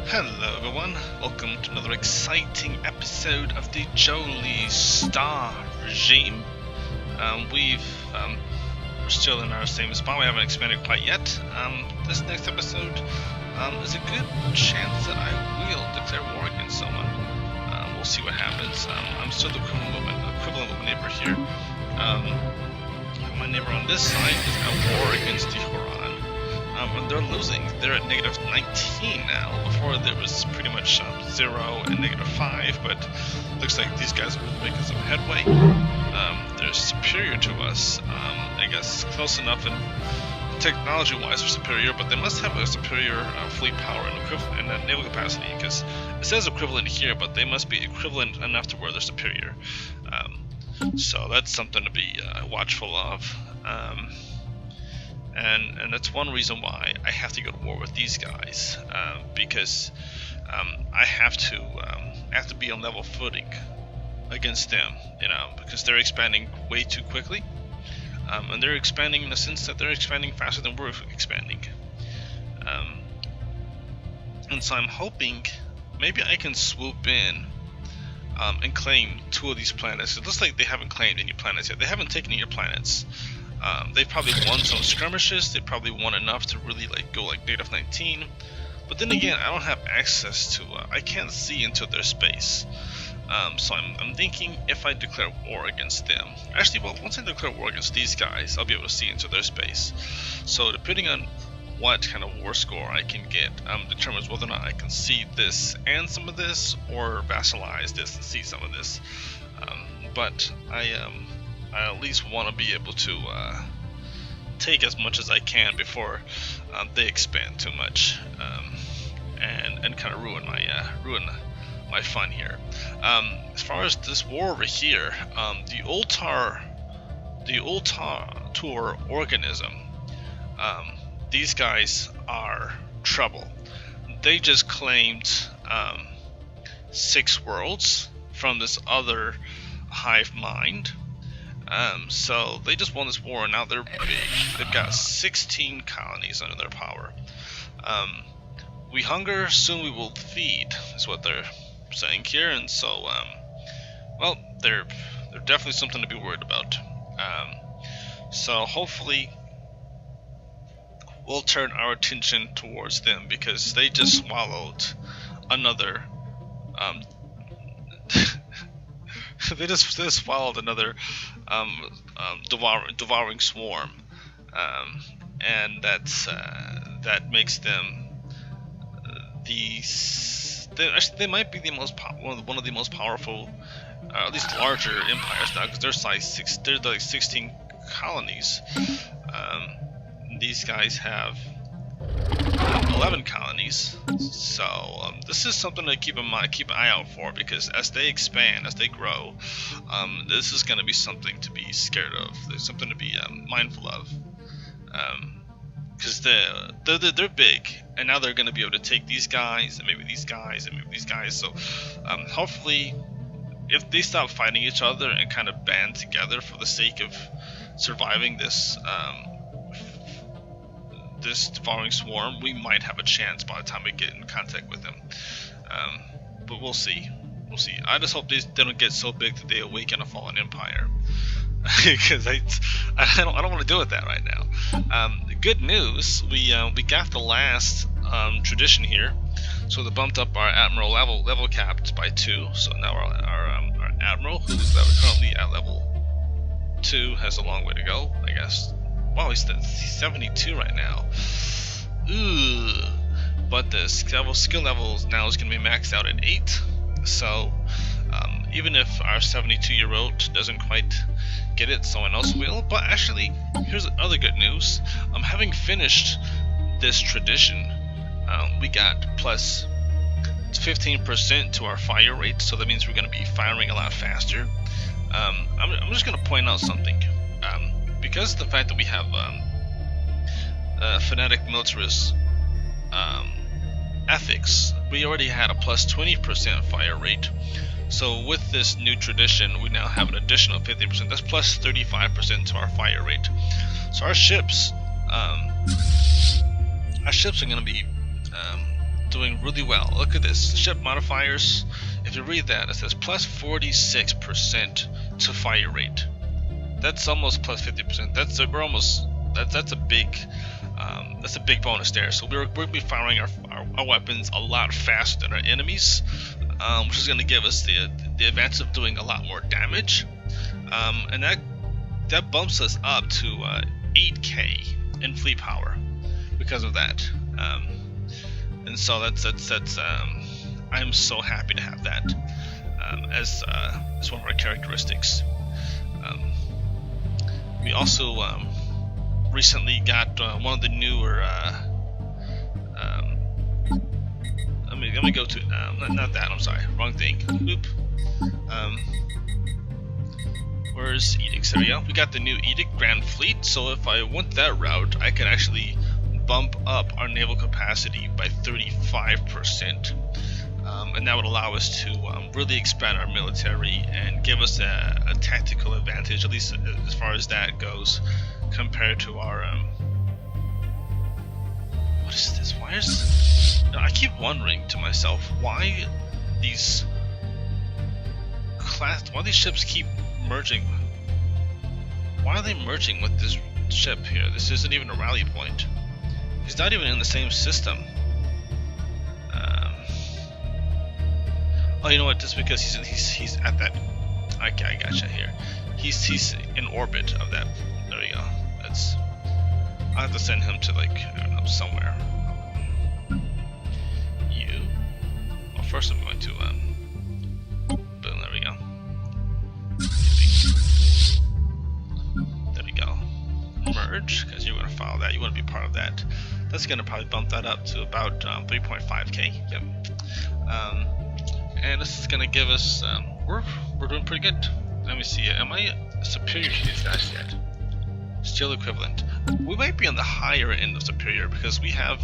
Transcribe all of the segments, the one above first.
Hello everyone, welcome to another exciting episode of the Joli Star Regime. We're still in our same spot, we haven't expanded quite yet. This next episode is a good chance that I will declare war against someone. We'll see what happens. I'm still the equivalent of a neighbor here. My neighbor on this side is at war against the Horan. And they're losing. They're at negative 19 now. Before there was pretty much 0 and negative 5, but looks like these guys are really making some headway. They're superior to us. I guess close enough and technology-wise are superior, but they must have a superior fleet power and naval capacity, because it says equivalent here, but they must be equivalent enough to where they're superior. So that's something to be watchful of. And that's one reason why I have to go to war with these guys, because I have to be on level footing against them, because they're expanding way too quickly, and they're expanding in the sense that they're expanding faster than we're expanding, and so I'm hoping maybe I can swoop in and claim 2 of these planets. It looks like they haven't claimed any planets yet. They haven't taken any planets. They've probably won some skirmishes. They probably won enough to really go like negative 19. But then again, I don't have access to. I can't see into their space. So I'm thinking if I declare war against them. Actually, well, once I declare war against these guys, I'll be able to see into their space. So depending on what kind of war score I can get, determines whether or not I can see this and some of this, or vassalize this and see some of this. But I at least want to be able to take as much as I can before they expand too much, and kind of ruin my fun here. As far as this war over here, the Ultar organism, these guys are trouble. They just claimed 6 worlds from this other hive mind. So they just won this war, and now they're big. They've got 16 colonies under their power. We hunger, soon we will feed, is what they're saying here, and so, well, they're definitely something to be worried about. So hopefully we'll turn our attention towards them, because they just swallowed another, they just swallowed another devouring swarm, and that makes them they might be one of the most powerful, at least larger empires now, because they're size 6. They're like 16 colonies. These guys have 11 colonies, so this is something to keep an eye out for, because as they expand, as they grow, this is going to be something to be scared of. There's something to be mindful of, because they're big, and now they're going to be able to take these guys, and maybe these guys, and maybe these guys. So hopefully, if they stop fighting each other and kind of band together for the sake of surviving this devouring swarm, we might have a chance by the time we get in contact with them. But we'll see. I just hope they don't get so big that they awaken a fallen empire, because I don't want to deal with that right now. Good news, we got the last tradition here, so they bumped up our admiral level capped by 2. So now our admiral, who's currently at level 2, has a long way to go, I guess. Wow, he's 72 right now. Ooh. But the skill level now is going to be maxed out at 8. So even if our 72-year-old doesn't quite get it, someone else will. But actually, here's other good news. Having finished this tradition, we got plus 15% to our fire rate. So that means we're going to be firing a lot faster. I'm just going to point out something. Because of the fact that we have fanatic militarist ethics, we already had a plus 20% fire rate. So with this new tradition, we now have an additional 50%. That's plus 35% to our fire rate. So our ships are going to be doing really well. Look at this. Ship modifiers. If you read that, it says plus 46% to fire rate. That's almost plus 50%. That's a big bonus there. So we're going to be firing our weapons a lot faster than our enemies, which is going to give us the advantage of doing a lot more damage, and that bumps us up to 8k in fleet power because of that. And so that's I'm so happy to have that as one of our characteristics. We also recently got one of the newer. Let me go to not that. I'm sorry, wrong thing. Oop. Where's edicts? There we go. We got the new edict Grand Fleet. So if I went that route, I could actually bump up our naval capacity by 35%, and that would allow us to really expand our military and give us a tactical advantage, at least as far as that goes, compared to our what is this? I keep wondering to myself why these ships keep merging. Why are they merging with this ship here? This isn't even a rally point. He's not even in the same system. Oh, you know what? Just because he's at that. Okay, I gotcha here. He's in orbit of that. There we go. I'll have to send him to, like, I don't know, somewhere. Well, first I'm going to boom. There we go. There we go. Merge, because you're going to follow that. You want to be part of that. That's going to probably bump that up to about 3.5k. Yep. And this is going to give us. We're doing pretty good. Let me see. Am I superior to these guys yet? Still equivalent. We might be on the higher end of superior because we have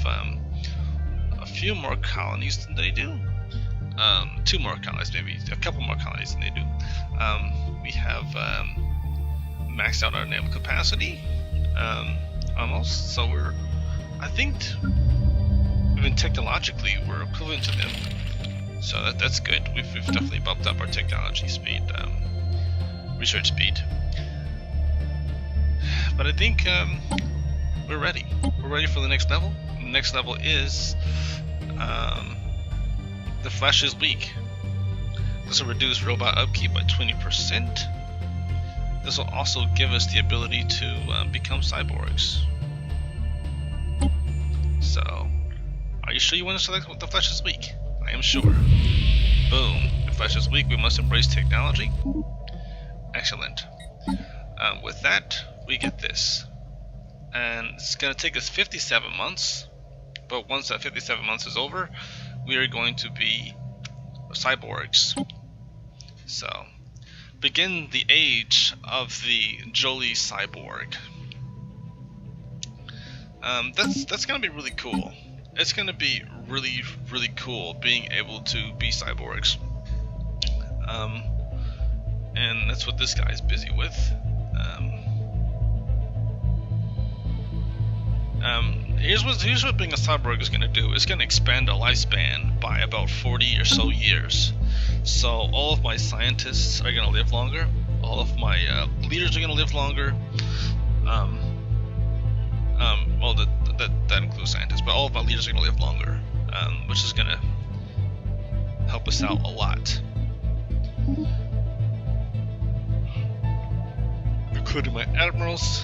a few more colonies than they do. 2 more colonies, maybe a couple more colonies than they do. We have maxed out our naval capacity almost. So I think, even technologically, we're equivalent to them. So that's good. We've definitely bumped up our technology speed, research speed. But I think we're ready. We're ready for the next level. The next level is the flesh is weak. This will reduce robot upkeep by 20%. This will also give us the ability to become cyborgs. So, are you sure you want to select what the flesh is weak? I am sure. Boom. The flesh is weak. We must embrace technology. Excellent. With that, we get this. And it's going to take us 57 months. But once that 57 months is over, we are going to be cyborgs. So, begin the age of the Joli cyborg. That's going to be really cool. It's going to be really, really cool being able to be cyborgs. And that's what this guy's busy with. Here's what being a cyborg is going to do. It's going to expand a lifespan by about 40 or so years. So all of my scientists are going to live longer. All of my leaders are going to live longer. Well, that includes scientists, but all of my leaders are going to live longer, which is going to help us out a lot. Including my admirals.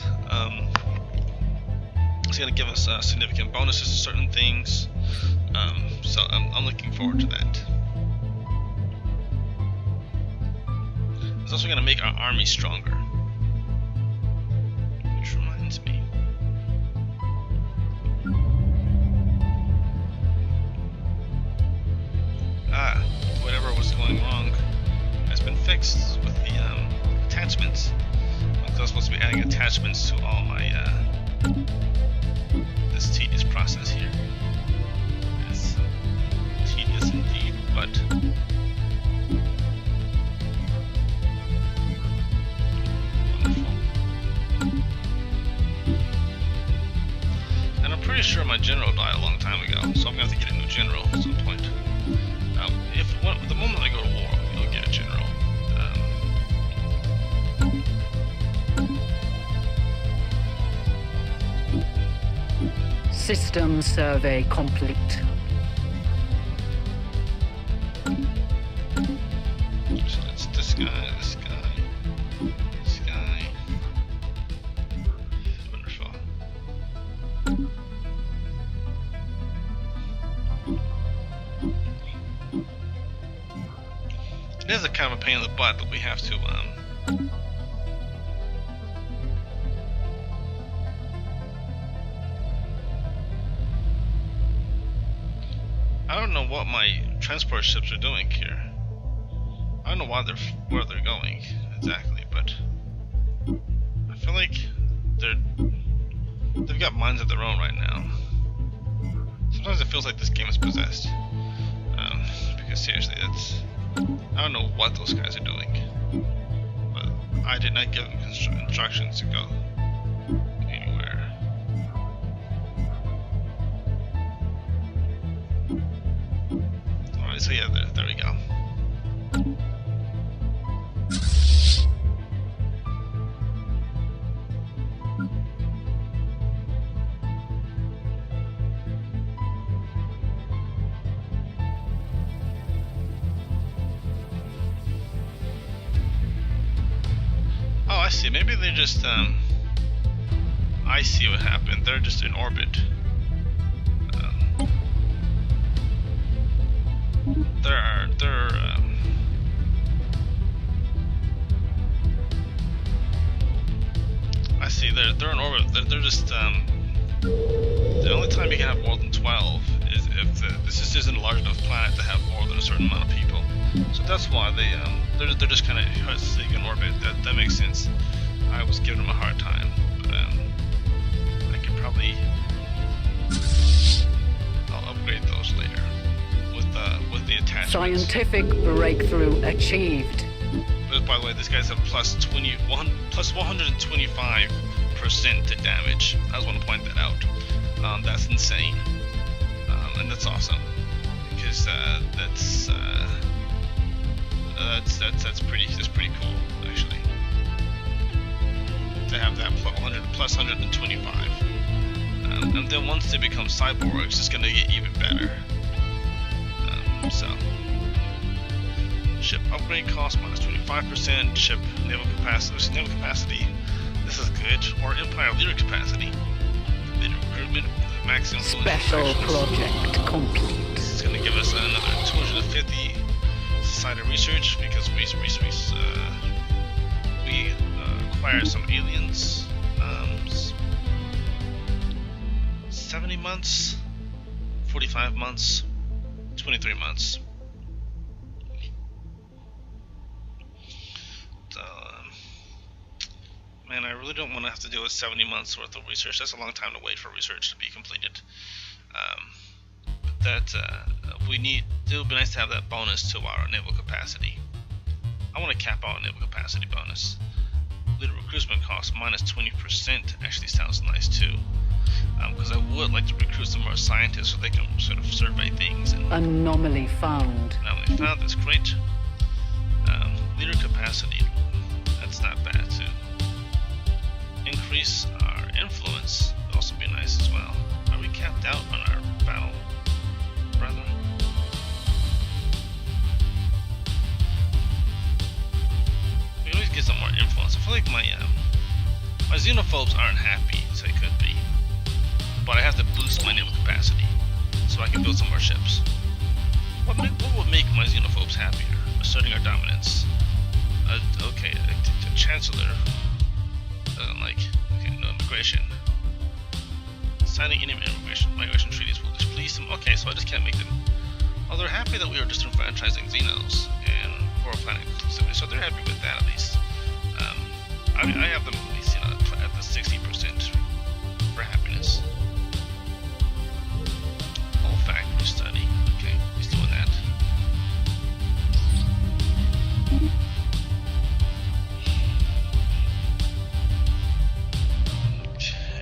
It's going to give us significant bonuses to certain things. So I'm looking forward to that. It's also going to make our army stronger. Which reminds me. Whatever was going wrong has been fixed with the attachments. I was supposed to be adding attachments to all my this tedious process here. It's tedious indeed, but wonderful. And I'm pretty sure my general died a long time ago, so I'm going to have to get a new general. System survey complete. It's this guy, this guy, this guy. Wonderful. It is a kind of a pain in the butt that we have to I don't know what my transport ships are doing here. I don't know where they're going exactly, but I feel like they've got minds of their own right now. Sometimes it feels like this game is possessed. Because seriously, I don't know what those guys are doing, but I did not give them instructions to go anywhere. Alright, so yeah, there we go. I see. Maybe they're just, I see what happened. They're just in orbit. I see. They're in orbit. They're just, the only time you can have more than 12 is if this just isn't a large enough planet to have more than a certain amount of people. So that's why they're just kind of sitting in orbit. That makes sense. I was giving them a hard time, but I could probably I'll upgrade those later with the attachments. Scientific breakthrough achieved. But by the way, these guys have plus 125% to damage. I just want to point that out. That's insane, and that's awesome because that's pretty cool actually. To have that plus 125, and then once they become cyborgs, it's gonna get even better. So, ship upgrade cost minus 25%. Ship naval capacity. This is good. Or Empire leader capacity. Leader recruitment. Maximum special project complete. This is gonna give us another 250 society research because we acquire some aliens. 70 months, 45 months, 23 months. So, man, I really don't want to have to deal with 70 months worth of research. That's a long time to wait for research to be completed. It would be nice to have that bonus to our naval capacity. I want to cap out naval capacity bonus. Leader recruitment cost minus 20% actually sounds nice too. Because I would like to recruit some more scientists so they can sort of survey things. And anomaly found. Anomaly found, that's great. Leader capacity, that's not bad too. Increase our influence would also be nice as well. Are we capped out on our battle, brethren? We always get some more influence. I feel like my xenophobes aren't happy as they could be. But I have to boost my naval capacity so I can build some more ships. What would make my xenophobes happier? Asserting our dominance. Okay, the Chancellor doesn't like no immigration. Signing any migration treaties will displease them. Okay, so I just can't make them. Oh, they're happy that we are disenfranchising Xenos and for planet exclusivity, so they're happy with that at least. I have them at least at the 60% for happiness. All factory study. Okay, he's doing that. Okay.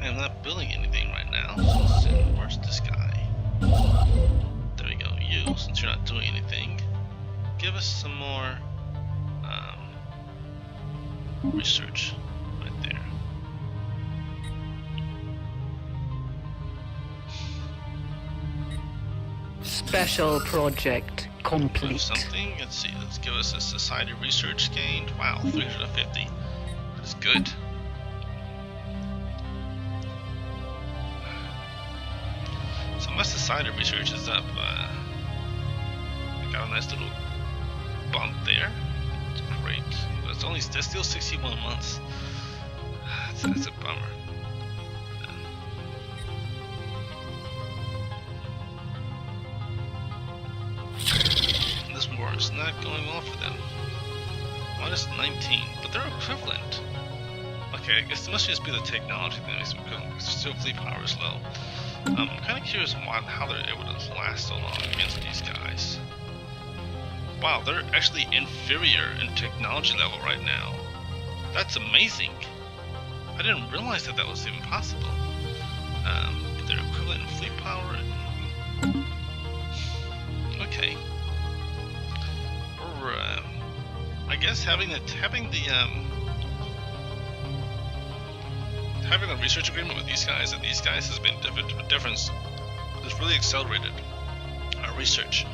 I'm not building anything right now. So where's this guy? There we go. You, since you're not doing anything, give us some more research right there. Special project complete. Something. Let's see. Let's give us a society research gained. Wow, 350. That's good. So my society research is up. We got a nice little bump there. It's great. But it's still 61 months. That's a bummer. This war is not going well for them. Minus 19, but they're equivalent. Okay, I guess it must just be the technology that makes them equivalent, because still fleet power is low. I'm kind of curious how they're able to last so long against these guys. Wow, they're actually inferior in technology level right now. That's amazing. I didn't realize that that was even possible. But they're equivalent in fleet power. Okay. Or I guess having a research agreement with these guys and these guys has been a difference. It's really accelerated our research.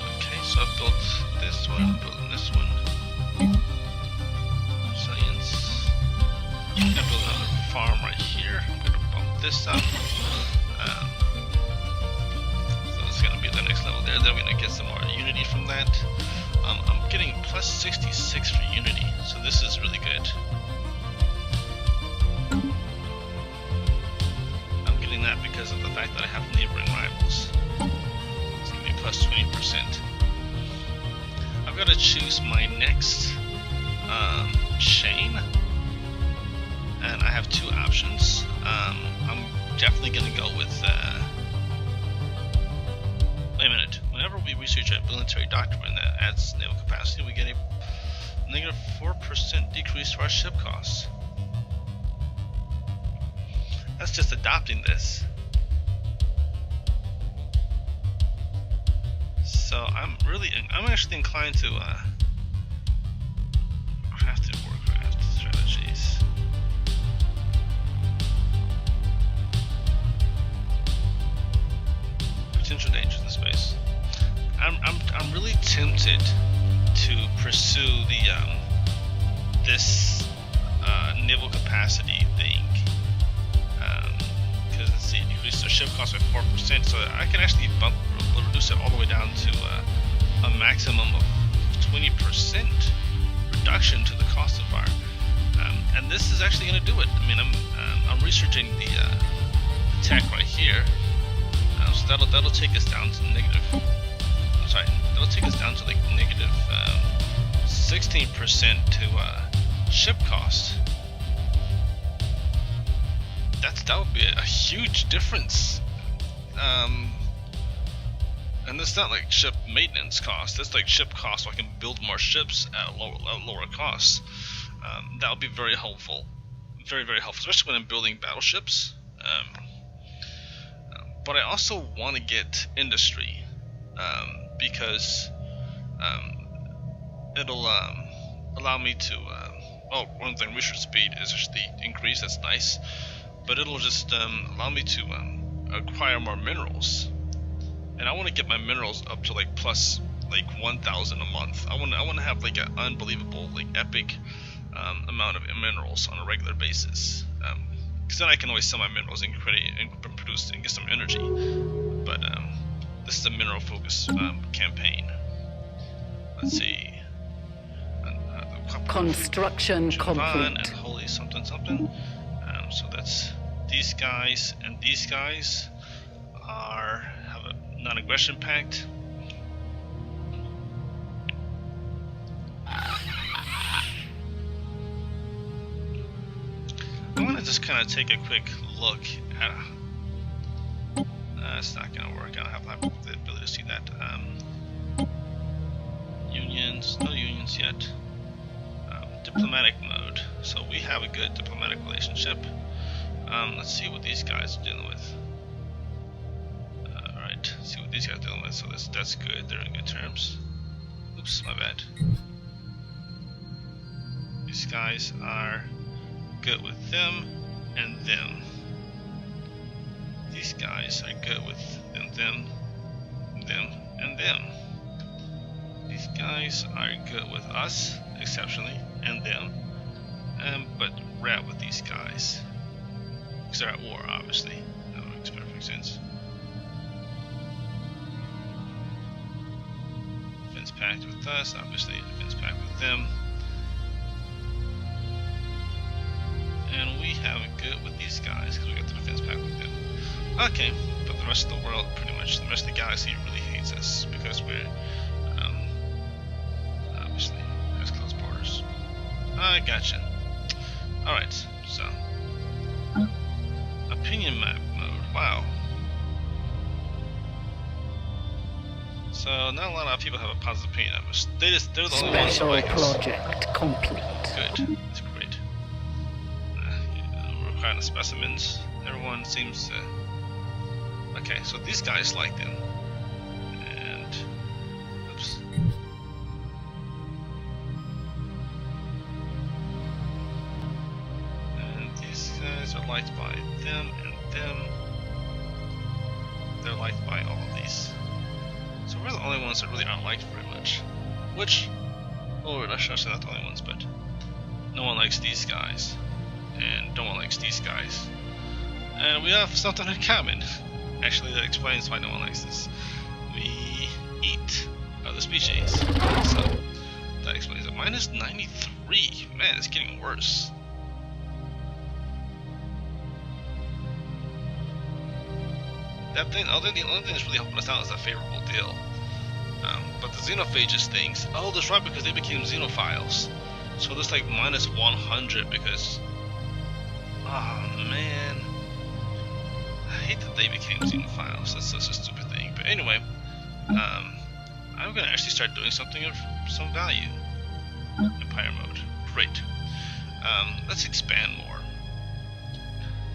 Okay, so I've built this one, building this one. Science. I'm gonna build another farm right here. I'm gonna bump this up. So it's gonna be the next level there. Then we're gonna get some more unity from that. I'm getting plus 66 for unity, so this is really good. I'm getting that because of the fact that I have neighboring rivals. It's gonna be plus 20%. I've got to choose my next chain, and I have two options. I'm definitely going to go with. Wait a minute. Whenever we research a military doctrine that adds naval capacity, we get a negative 4% decrease to our ship costs. That's just adopting this. So I'm actually inclined to crafted warcraft strategies. Potential dangers in space. I'm really tempted to pursue the this naval capacity thing. Because let's see, increase their ship cost by 4%, so I can actually reduce it all the way down to a maximum of 20% reduction to the cost of fire. And this is actually going to do it. I mean, I'm researching the tech right here, so that'll take us down to negative. That'll take us down to like negative 16% to ship cost. That would be a huge difference. And it's not like ship maintenance cost. That's like ship cost, so I can build more ships at lower costs. That would be very helpful. Very, very helpful, especially when I'm building battleships. But I also want to get industry, because it'll allow me to. One thing, research speed is actually increased. That's nice. But it'll just allow me to acquire more minerals, and I want to get my minerals up to like plus like 1,000 a month. I want to have like an unbelievable, like epic amount of minerals on a regular basis, because then I can always sell my minerals and produce and get some energy. But this is a mineral focused campaign. Let's see. Construction complete. And holy something something. So that's these guys, and these guys have a non-aggression pact. I'm gonna just kind of take a quick look at. It's not gonna work. I don't have the ability to see that. Unions, no unions yet. Diplomatic mode. So we have a good diplomatic relationship. Let's see what these guys are dealing with. Alright, see what these guys are dealing with. So that's good. They're in good terms. Oops, my bad. these guys are good with them and them. These guys are good with them, and them. These guys are good with us, exceptionally, and them. But rat with these guys. Because they're at war, obviously. That makes perfect sense. Defense pact with us, obviously. Defense pact with them. And we have it good with these guys because we got the defense pact with them. Okay, but the rest of the world, pretty much, the rest of the galaxy really hates us because we're, obviously, has close borders. I gotcha. Alright, so. Opinion map mode, wow. So, not a lot of people have a positive opinion of us. They're the only ones who like us. Project complete. Good, that's great. We're requiring the specimens. Everyone seems to. Okay, so these guys like them. And. Oops. And these guys are liked by them and them. They're liked by all of these. So we're the only ones that really aren't liked very much. Which. Oh, I should say not the only ones, but. No one likes these guys. And no one likes these guys. And we have something in common. Actually, that explains why no one likes this. We eat other species. So, that explains it. Minus 93. Man, it's getting worse. That thing, the only thing that's really helping us out is a favorable deal. But the xenophages things, oh, that's right, because they became xenophiles. So there's like minus 100 because. Oh, man. I hate that they became xenophiles. That's such a stupid thing. But anyway, I'm gonna actually start doing something of some value. Empire mode, great. Let's expand more.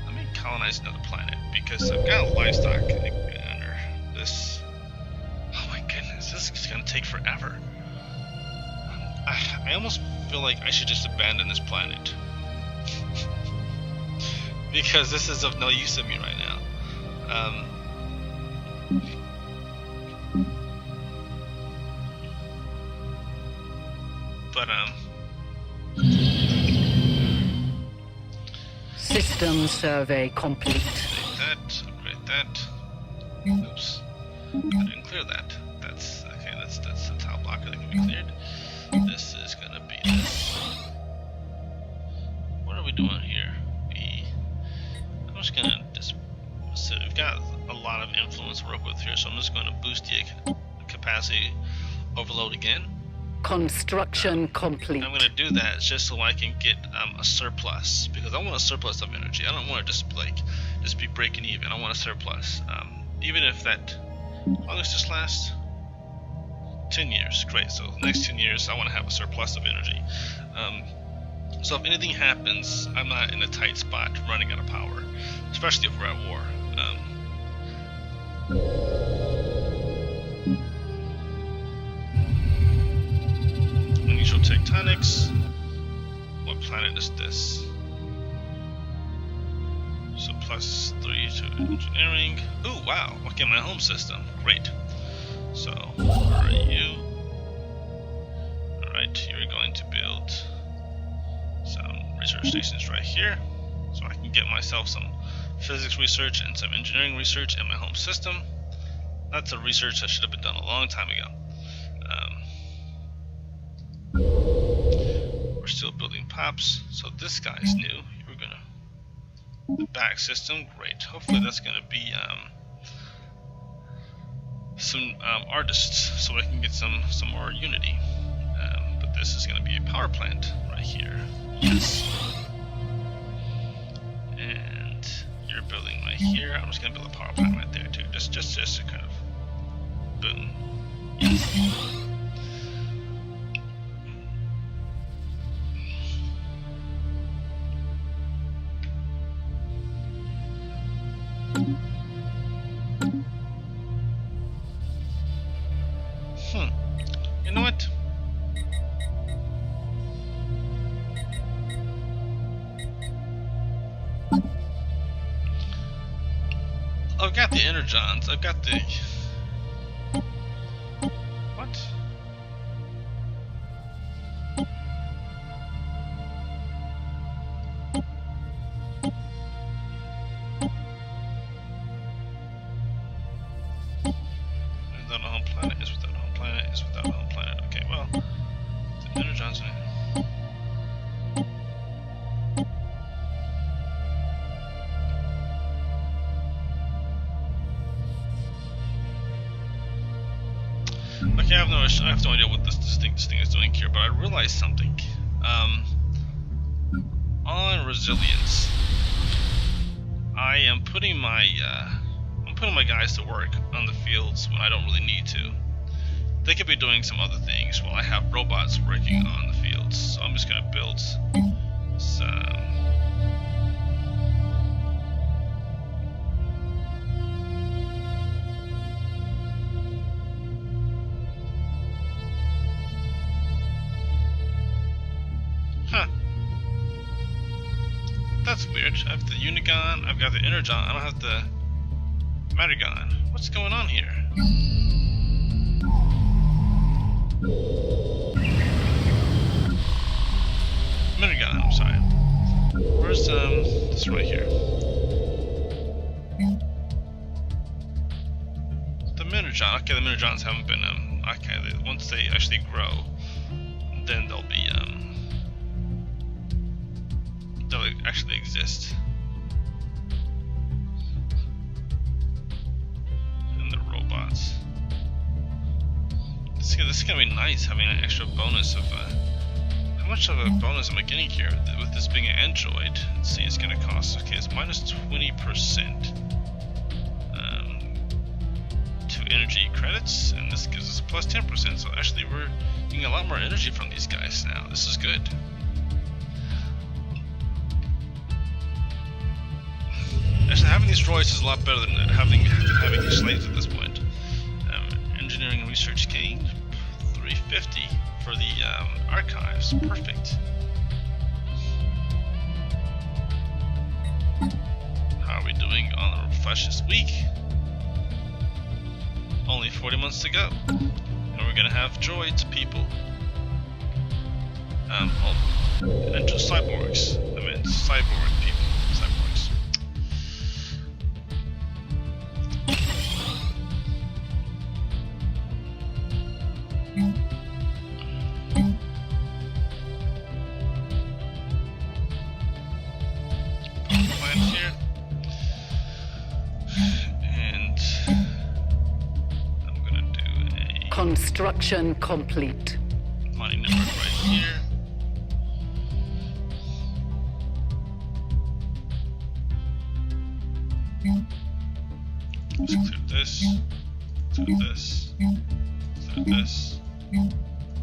Let me colonize another planet because I've got livestock under this. Oh my goodness, this is gonna take forever. I almost feel like I should just abandon this planet because this is of no use to me right now. System survey complete. Upgrade that. Oops. I didn't clear that. That's okay, that's the top blocker that can be cleared. This is gonna be this. What are we doing here? I'm just gonna so we've got a lot of influence to work with here, so I'm just gonna boost the capacity overload again. Construction complete. I'm going to do that just so I can get a surplus, because I want a surplus of energy. I don't want to just be breaking even. I want a surplus. Even if that, how long does this last? 10 years. Great. So the next 10 years, I want to have a surplus of energy. So if anything happens, I'm not in a tight spot running out of power, especially if we're at war. Unusual tectonics. What planet is this? So plus 3 to engineering. Ooh, wow. Okay, my home system. Great. So, where are you? Alright, you're going to build some research stations right here. So I can get myself some physics research and some engineering research in my home system. That's a research that should have been done a long time ago. We're still building pops, so this guy's new. We're gonna the back system, great. Hopefully that's gonna be some artists, so I can get some more unity. But this is gonna be a power plant right here. Yes. And you're building right here. I'm just gonna build a power plant right there too. Just to kind of boom. Yes. You know what? I've got the energons. I've got the... What? Without a home planet is without a home planet is without a home planet. Okay, well, the energons in it. Okay, I have no idea what this thing is doing here, but I realized something. On resilience, I am putting my guys to work on the fields when I don't really need to. They could be doing some other things while I have robots working on the fields. So I'm just gonna build some. Huh. That's weird. I have the Unigon, I've got the Energon, I don't have the Metagon. What's going on here? Metagon, I'm sorry. Where's this right here? The Metagon. Okay, the Metagons haven't been okay, once they actually grow, then they'll be they'll actually exist. And the robots. This is gonna be nice having an extra bonus of how much of a bonus am I getting here with this being an android? Let's see, it's gonna cost. Okay, it's minus 20% to energy credits, and this gives us plus 10%. So actually, we're getting a lot more energy from these guys now. This is good. Actually, having these droids is a lot better than having slaves at this point. Engineering and research gained 350 for the archives. Perfect. How are we doing on the refresh this week? Only 40 months to go, and we're gonna have droids, people. And just cyborgs. I mean, cyborg people. Cyborgs. Plant here. And I'm gonna do a Construction complete. mining network right here. Let's clear this. Clear this. Clear this.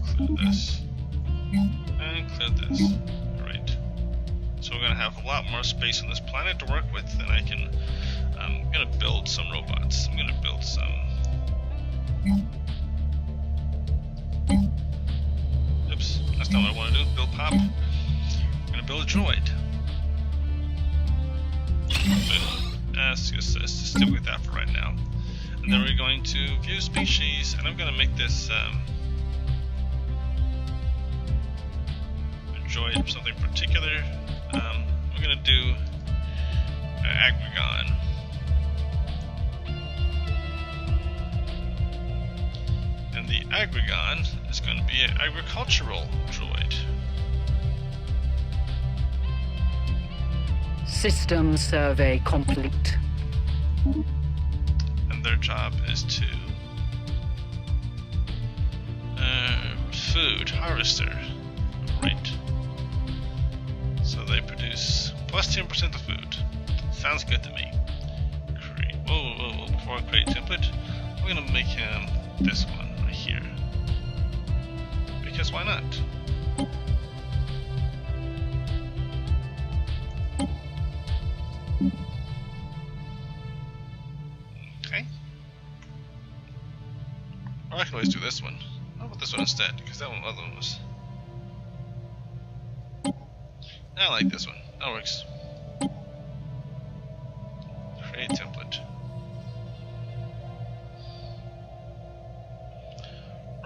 Clear this. And clear this. Alright. So we're gonna have a lot more space on this planet to work with, and I'm gonna build some robots. I'm gonna build some. Oops, that's not what I want to do. Build pop. I'm gonna build a droid. But let's just stick with that for right now. And then we're going to view species, and I'm gonna make this a droid of something particular. I'm gonna do an Agrigon. And the Agrigon is going to be an agricultural droid. System survey complete. And their job is to food harvester. Great. So they produce plus 10% of food. Sounds good to me. Create. Whoa. Before I create template, I'm gonna make him this one right here. Because why not? Okay. Or I can always do this one. How about this one instead? Because that other one was. I like this one. That works. Create template.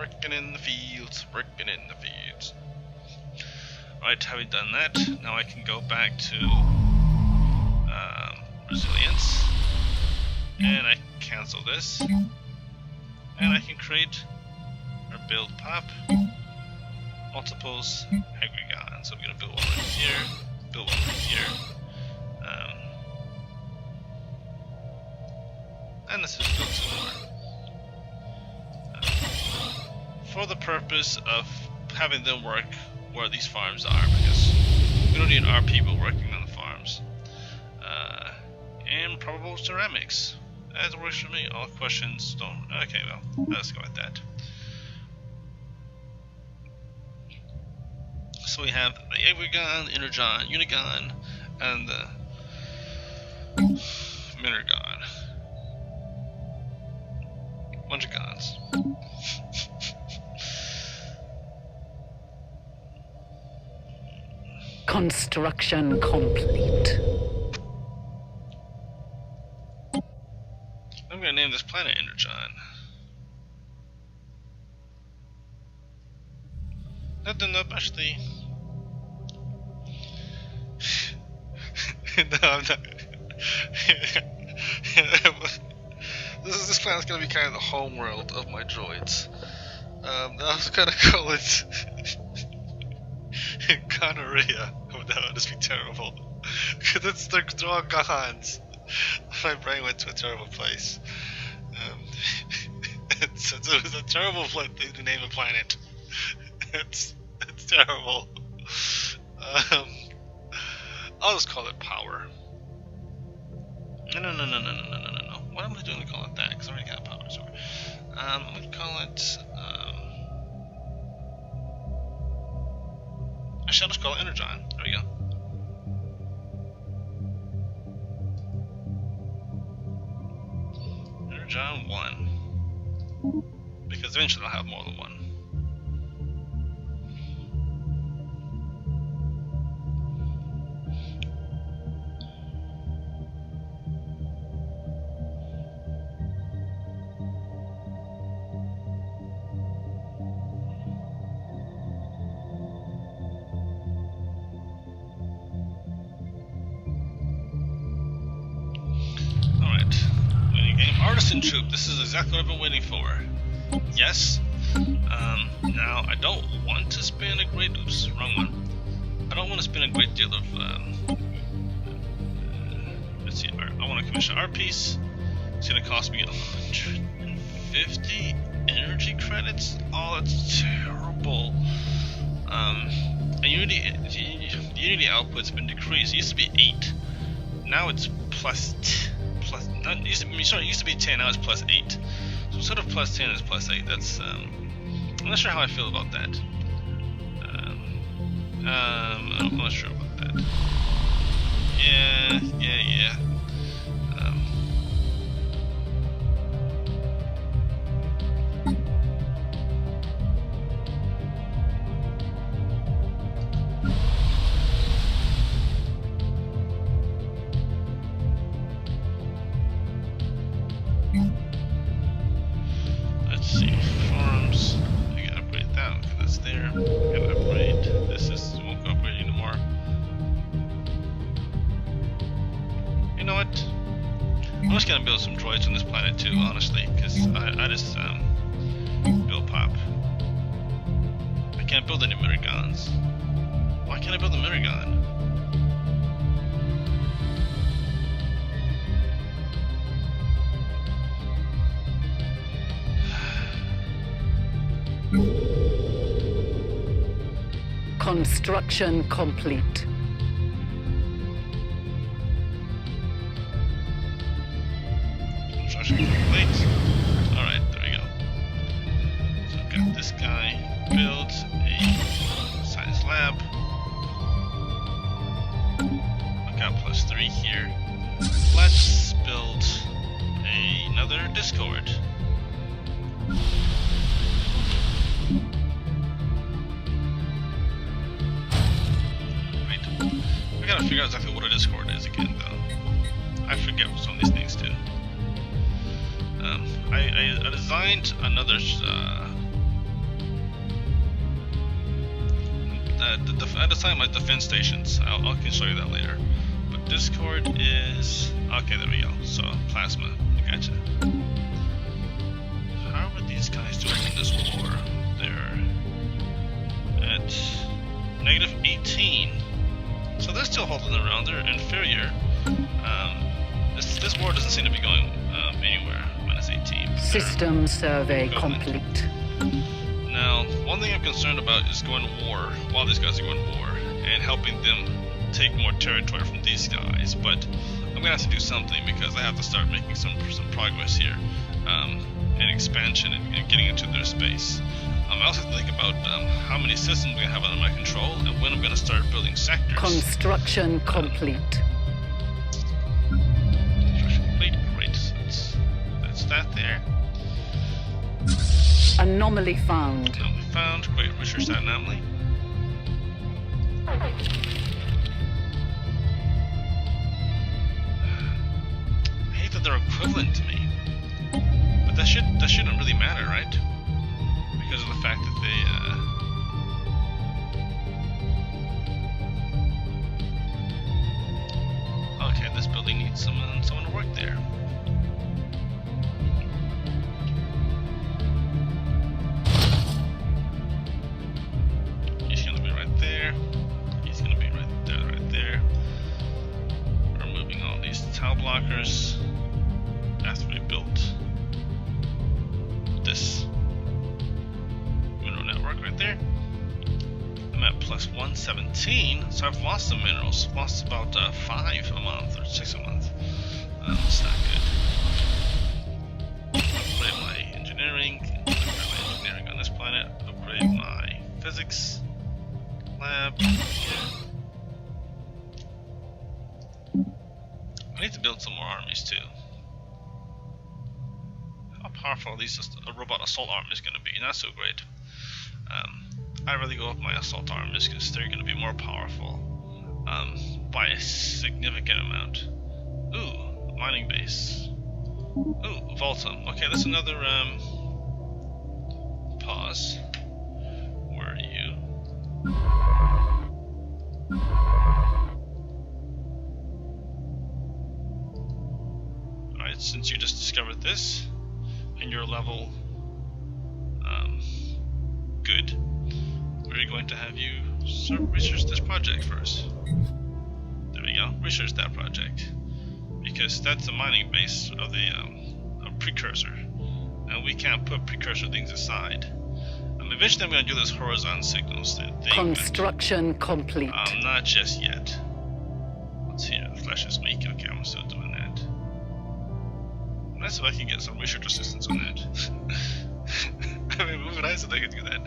Working in the fields, working in the fields. Alright, having done that, now I can go back to resilience, and I can cancel this, and I can create or build pop multiples aggregons. So I'm gonna build one right here, build one right here, and let's just build some more for the purpose of having them work where these farms are, because we don't need our people working on the farms. And probable ceramics. That works for me. All questions don't. Okay, well, let's go with that. So we have the Aggregon, Energon, Unigon, and the Minergon. Bunch of gons. Construction complete. I'm gonna name this planet Energon. Nope, actually. No, I'm not. This planet's gonna be kind of the home world of my droids. I was gonna call it gonorrhea. Oh, that would just be terrible. Because they're all gons. My brain went to a terrible place. It's a terrible thing to name a planet. It's terrible. I'll just call it power. No. What am I doing to call it that? Because I already got power. So I'm going to call it. Actually, I'll just call it Energon. There we go. Energon 1. Because eventually I'll have more than one. Artisan troop, this is exactly what I've been waiting for. Yes. Now I don't want to spend a great wrong one. I don't want to spend a great deal of let's see, I want to commission art piece. It's gonna cost me 150 energy credits. Oh, that's terrible. And Unity output's been decreased. It used to be 8. Now it's it used to be 10, now it's plus 8. So instead of plus 10, it's plus 8. That's, I'm not sure how I feel about that. I'm not sure about that. Yeah. Let's see, farms. I gotta upgrade that because it's there. Gotta upgrade. This won't go upgrade anymore. You know what? I'm just gonna build some droids on this planet too, honestly, because I just build pop. I can't build any Minergons. Why can't I build a Minergon? Construction complete. Construction complete. Alright, there we go. So I've got this guy build a science lab. I've got +3 here. Let's build another Discord. I gotta figure out exactly what a Discord is again, though. I forget some of these things too. I designed another I decided my defense stations. I can show you that later. But Discord is okay. There we go. So plasma. I gotcha. How are these guys doing in this war? They're at -18. So they're still holding around. They're inferior. This war doesn't seem to be going anywhere. -18. System survey complete. Now, one thing I'm concerned about is going to war while these guys are going to war and helping them take more territory from these guys. But I'm gonna have to do something because I have to start making some progress here, and expansion and getting into their space. I also have to think about how many systems I'm gonna have under my control and when I'm gonna start building sectors. Construction complete. Great. That's that there. Anomaly found. Anomaly found. Great. Research that anomaly. I hate that they're equivalent to me, but that shouldn't really matter, right? Because of the fact that they. Okay, this building needs someone to work there. He's gonna be right there. He's gonna be right there. We're removing all these tile blockers after we built this mineral network right there. I'm at plus 117, so I've lost some minerals. Lost about 5 a month or 6 a month. That's not good. Upgrade my engineering. Upgrade my engineering on this planet. Upgrade my physics lab. I need to build some more armies too. How powerful these robot assault armies going to be? Not so great. I'd rather go with my assault armies because they're going to be more powerful by a significant amount. Ooh, mining base. Ooh, Voltum. Okay, that's another pause. Where are you? Alright, since you just discovered this and you're level good, we're going to have you research this project first. There we go. Research that project because that's a mining base of the a precursor, and we can't put precursor things aside. Eventually, I'm going to do this horizon signals thing. Construction complete. Not just yet. Let's see. Flesh is meek. Okay, I'm still doing that. Let's see if I can get some research assistance on that. I mean, it would be nice if I could do that.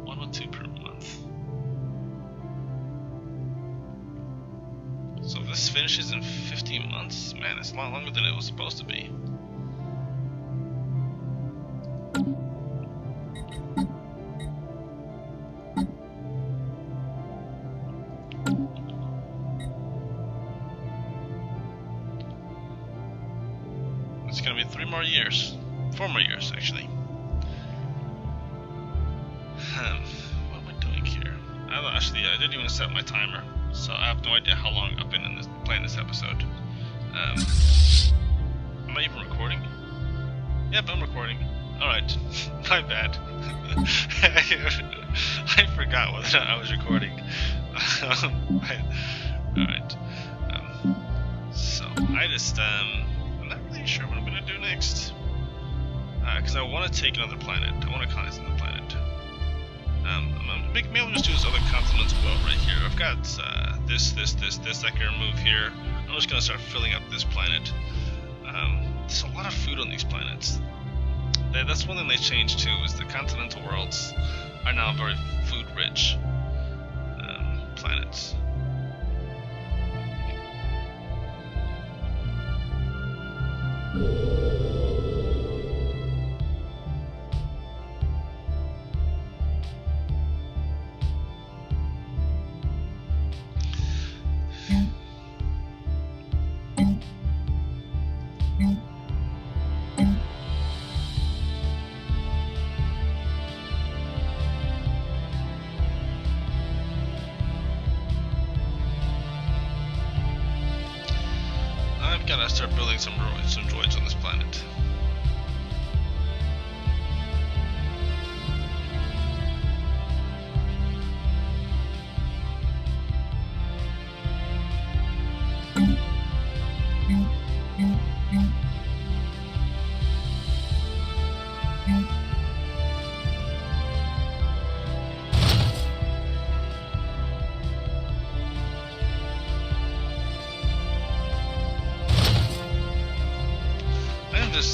102 per month. So if this finishes in 15 months, man, it's a lot longer than it was supposed to be. It's gonna be 3 more years. 4 more years, actually. What am I doing here? I didn't even set my timer, so I have no idea how long I've been playing this episode. Am I even recording? Yep, I'm recording. Alright, my bad. I forgot whether or not I was recording. Alright. So, I just, I'm not really sure what I'm gonna do next. Because I want to take another planet. I want to colonize another planet. Maybe I'll just do this other continental world right here. I've got this I can remove here. I'm just going to start filling up this planet. There's a lot of food on these planets. That's one thing they changed too, is the continental worlds are now very food-rich planets. gotta start building some droids on this planet.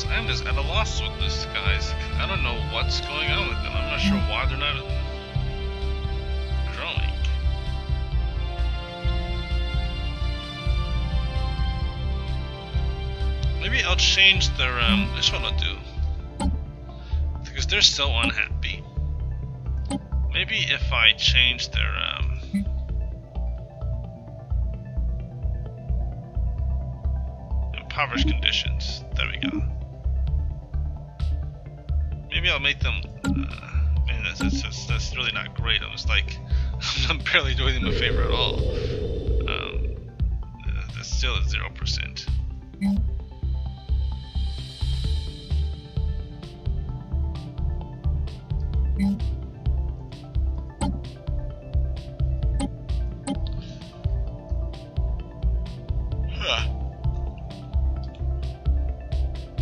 I'm just at a loss with this, guys. I don't know what's going on with them. I'm not sure why they're not growing. Maybe I'll change their, this is what I'll do. Because they're so unhappy. Maybe if I change their, impoverished conditions. There we go. Maybe I'll make them. Man, that's really not great. I'm just like, I'm barely doing them a favor at all. That's still at 0%.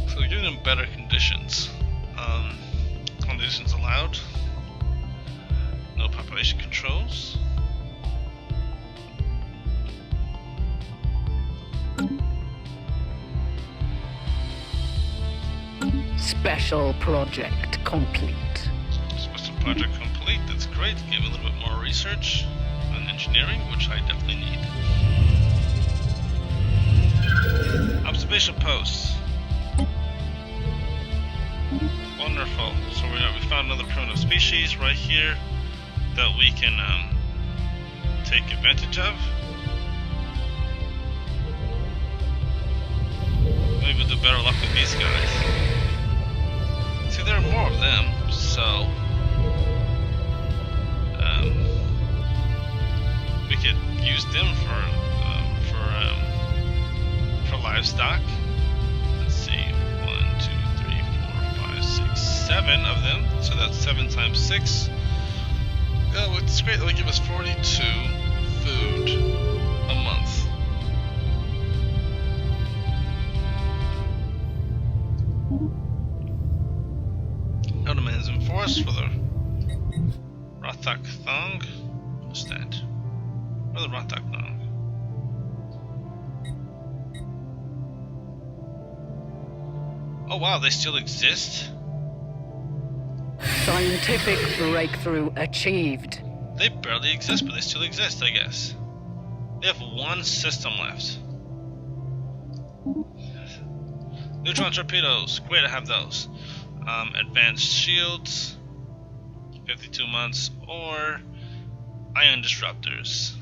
So giving them better conditions. Conditions allowed. No population controls. Special project complete. Special project complete. That's great. Give a little bit more research on engineering, which I definitely need. Observation posts. Wonderful. So we found another primitive species right here that we can take advantage of. Maybe we'll do better luck with these guys. See, there are more of them, so we could use them for livestock. Let's see, 7 of them, so that's 7 times 6. Oh, it's great. That would give us 42 food a month. No demands enforced for the Rothak Thong. What's that? Or the Rothak Thong? Oh wow, they still exist? Scientific breakthrough achieved. They barely exist, but they still exist, I guess. They have one system left. Neutron torpedoes, great to have those. Advanced shields, 52 months, or ion disruptors.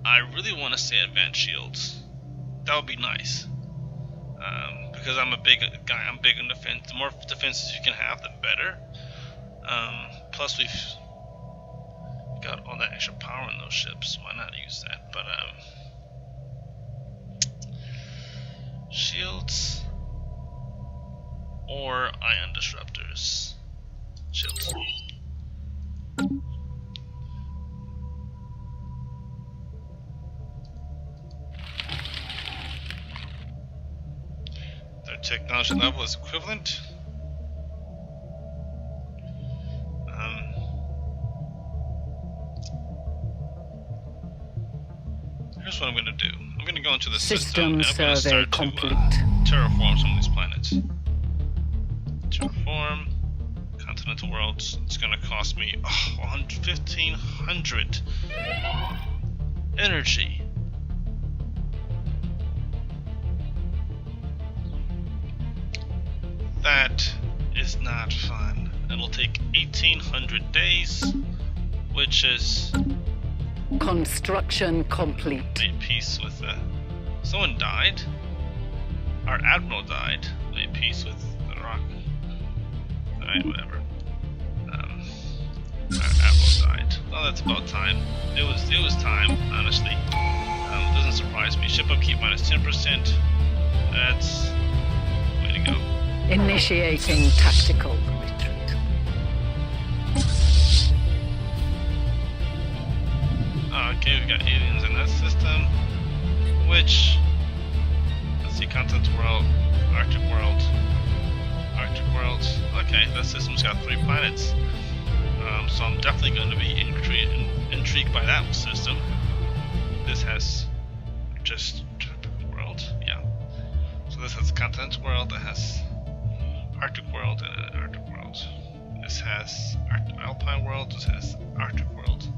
I really want to say advanced shields. That would be nice. Because I'm a big guy, I'm big on defense. The more defenses you can have, the better. Plus we've got all that extra power in those ships. Why not use that? But shields or ion disruptors. Shields. Their technology level is equivalent. Here's what I'm going to do. I'm going to go into the system and I'm going to start to terraform some of these planets. Terraform continental worlds. It's going to cost me 1,500 energy. That is not fun. It'll take 1,800 days, which is construction complete. Made peace with someone died. Our admiral died. Made peace with the rock. Alright, whatever. Our admiral died. Well, that's about time. It was time, honestly. Doesn't surprise me. Ship upkeep minus 10%. That's way to go. Initiating tactical retreat. Okay, we got aliens in that system. Which, let's see, content world, Arctic world. Okay, that system's got 3 planets. So I'm definitely going to be intrigued by that system. This has just world, yeah. So this has content world, that has Arctic world and an Arctic world. This has Alpine world, this has Arctic world.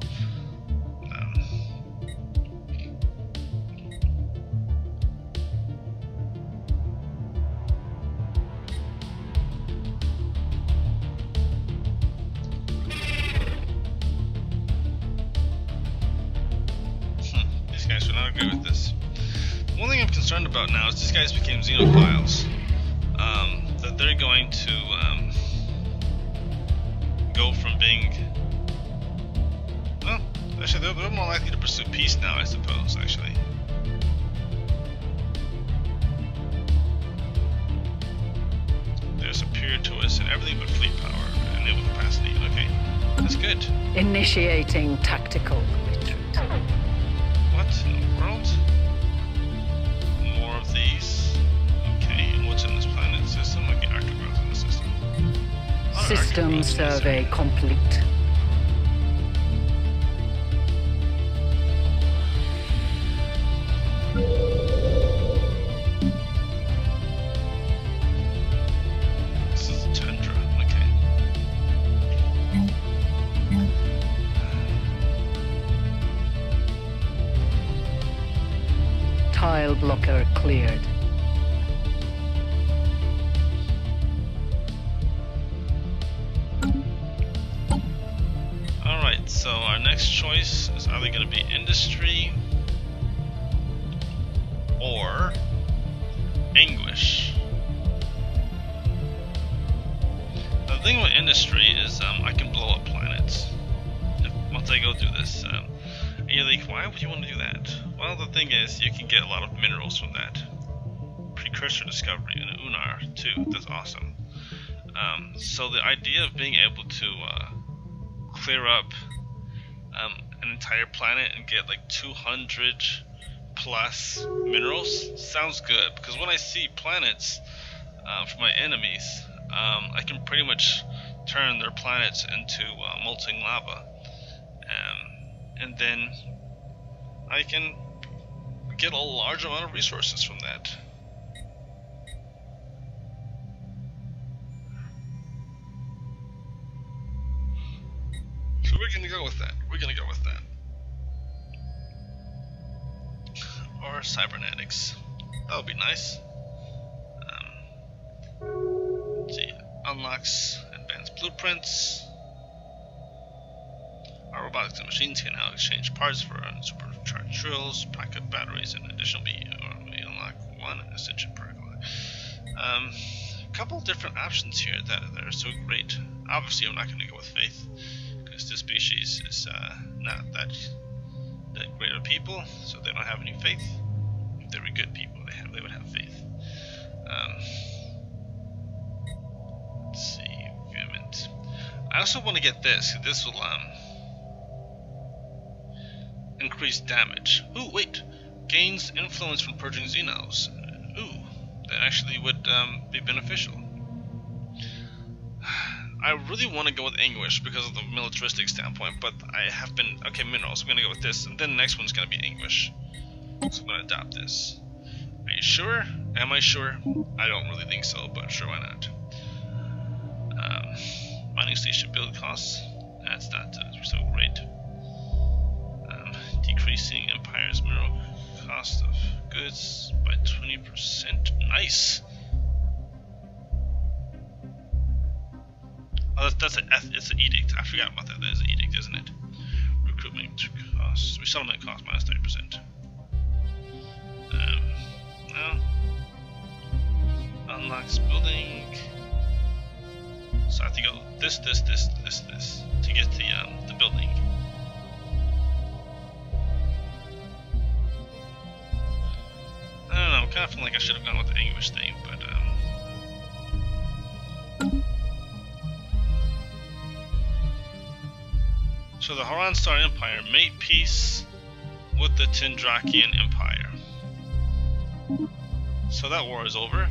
These guys should not agree with this. One thing I'm concerned about now is these guys became xenophiles. That they're going to go from being... Well, actually they're more likely to pursue peace now, I suppose, actually. They're superior to us in everything but fleet power and naval capacity. Okay, that's good. Initiating tactical retreat. What in the world? More of these. Okay, and what's in this planet system? Okay, Arctic world's in the system. System survey complete. This is a tundra. Okay. Tile blocker cleared. Alright, so our next choice is either going to be industry or anguish. Now, the thing with industry is I can blow up planets once I go through this. And you're like, why would you want to do that? Well, the thing is, you can get a lot of minerals from that. Precursor discovery in Unar too. That's awesome. So the idea of being able to clear up an entire planet and get like 200 plus minerals sounds good, because when I see planets for my enemies, I can pretty much turn their planets into molten lava, and then I can get a large amount of resources from that. So we're gonna go with that. Or cybernetics. That would be nice. Let's see. Unlocks advanced blueprints. Our robotics and machines can now exchange parts for supercharged drills, pack up batteries, and additional we unlock 1 ascension per unlock. A couple different options here that are so great. Obviously, I'm not going to go with faith, because this species is not that great of people, so they don't have any faith. If they were good people, they would have faith. Let's see, vehement. I also want to get this. This will increase damage. Ooh, wait, gains influence from purging Xenos. Ooh, that actually would be beneficial. I really want to go with Anguish because of the militaristic standpoint, but I have been... Okay, minerals, I'm going to go with this, and then the next one's going to be Anguish. So I'm going to adopt this. Are you sure? Am I sure? I don't really think so, but sure, why not? Mining station build costs. That's not so great. Decreasing Empire's mineral cost of goods by 20%. Nice! Oh, it's an edict. I forgot about that. That is an edict, isn't it? Recruitment costs. Resettlement costs minus 30%. No. Unlocks building. So I have to go this to get the building. kind of feel like I should have gone with the English thing, but so the Horan Star Empire made peace with the Tendrakkian Empire. So that war is over.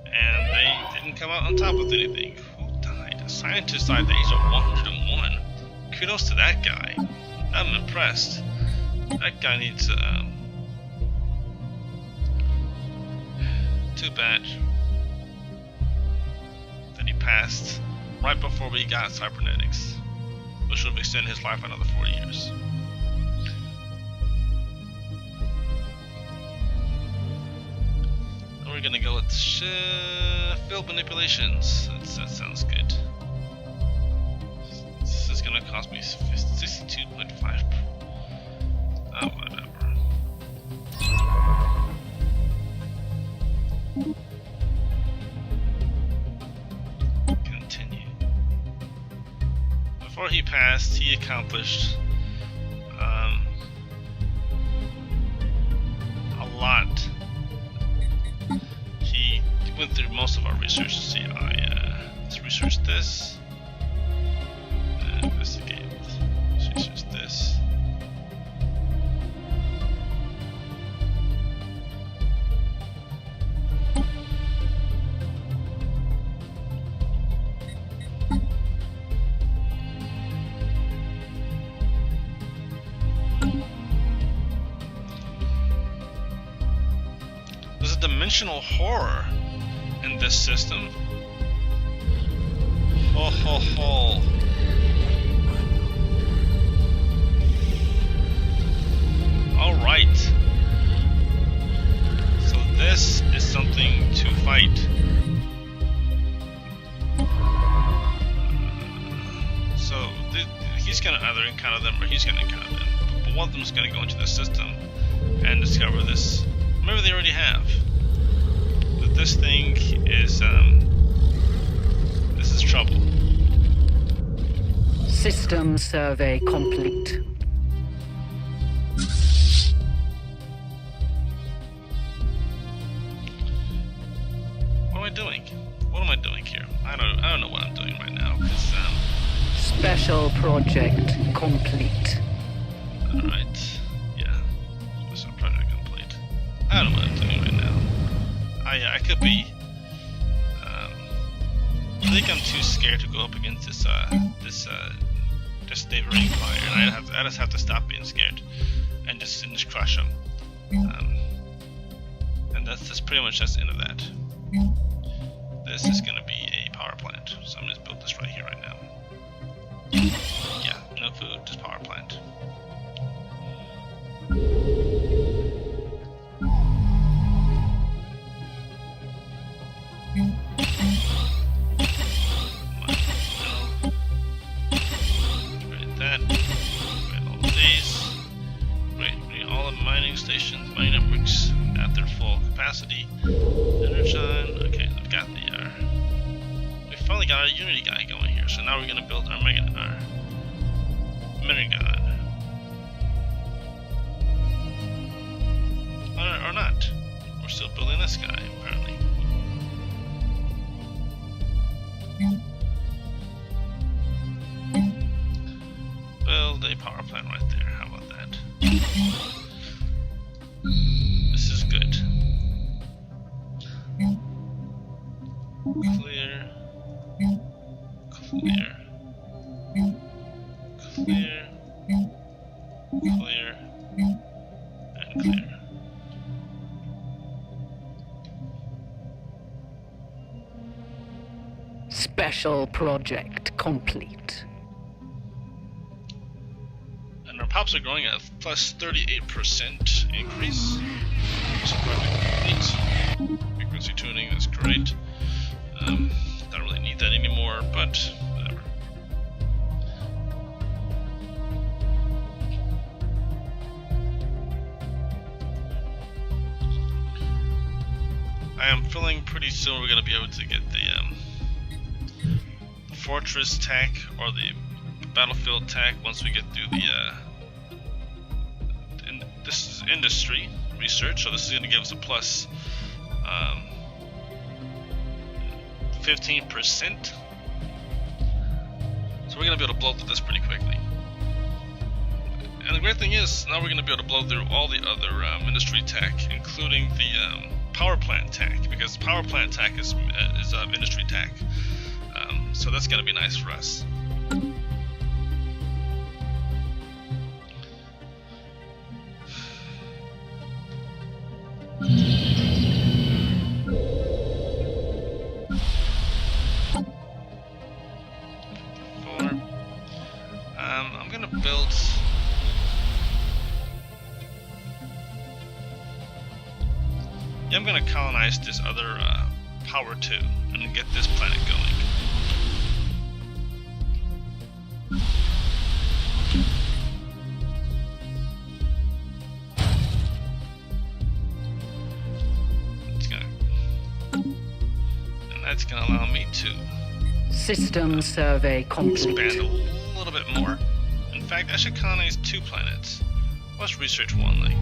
And they didn't come out on top with anything. Who died? A scientist died at the age of 101. Kudos to that guy. I'm impressed. That guy needs too bad that he passed right before we got cybernetics, which would have extended his life another 4 years. And we're gonna go with field manipulations. That sounds good. This is gonna cost me 62.5. Oh, whatever. Continue. Before he passed, he accomplished a lot. He went through most of our research. See, let's research this. Investigate. Let's research this. There's a dimensional horror in this system. Ho ho ho. Alright. So this is something to fight. So he's gonna either encounter them or he's gonna encounter them. But one of them is gonna go into the system and discover this. Maybe they already have. But this thing is this is trouble. System survey complete. What am I doing? What am I doing here? I don't know what I'm doing right now. Cause, Special project complete. alright. Yeah. Special project complete. I don't know what I'm doing right now. I could be. I think I'm too scared to go up against this Stellaris Empire, and I just have to stop being scared and just crush them. And that's pretty much the end of that. This is gonna be a power plant, so I'm gonna build this right here, right now. Yeah, no food, just power plant. Great that. Great all of these. Great, bring all the mining stations, mining networks at their full capacity. Energon. Okay, we've got the we finally got our Unity guy going here. So now we're gonna build our Minigun. Or not. We're still building this guy, apparently. Build a power plant right there. How about that? This is good. Clear. Clear. Clear. Clear. And clear. Special project complete. And our pops are growing at plus 38% increase. So project complete. Frequency tuning is great. Don't really need that anymore, but whatever. I am feeling pretty soon we're gonna be able to get the fortress tech or the battlefield tech once we get through the this is industry. research, so this is going to give us a plus 15%. So we're going to be able to blow through this pretty quickly. And the great thing is, now we're going to be able to blow through all the other industry tech, including the power plant tech, because power plant tech is industry tech. So that's going to be nice for us. I'm going to build... Yeah, I'm going to colonize this other power 2 and get this planet going. That's going to allow me to System survey complete. expand a little bit more. In fact, I should colonize 2 planets. Let's research 1 like.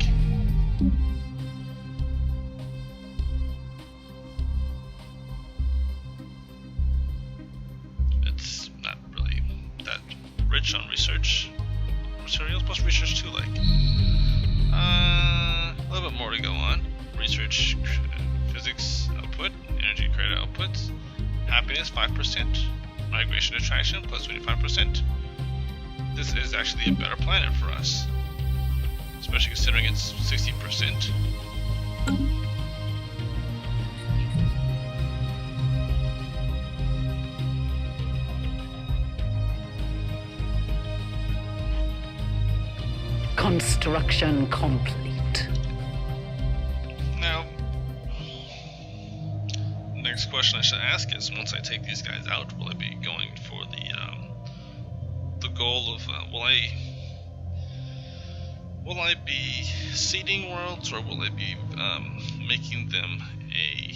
It's not really that rich on research materials, plus research 2 like. A little bit more to go on. Research physics output, energy credit outputs, happiness 5%, migration attraction plus 25%. This is actually a better planet for us, especially considering it's 60%. Construction complete. Now, next question I should ask is, once I take these guys out, will I be going for the goal of will I be seeding worlds, or will I be making them a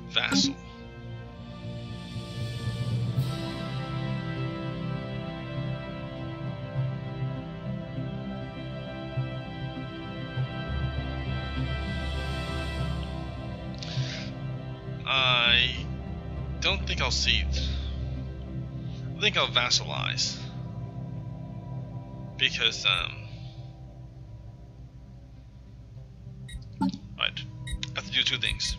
vassal? I don't think I'll seed. I think I'll vassalize. Because, right, I have to do 2 things.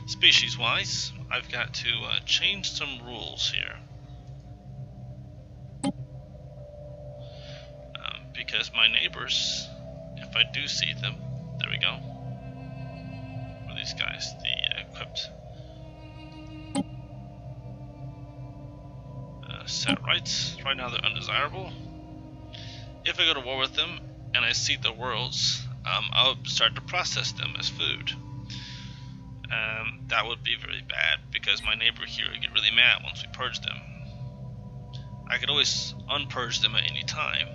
Species-wise, I've got to change some rules here. Because my neighbors, if I do seed them, there we go. What are these guys? The equipped. Set rights. Right now they're undesirable. If I go to war with them and I seed the worlds, I'll start to process them as food. That would be very bad, because my neighbor here would get really mad once we purge them. I could always unpurge them at any time,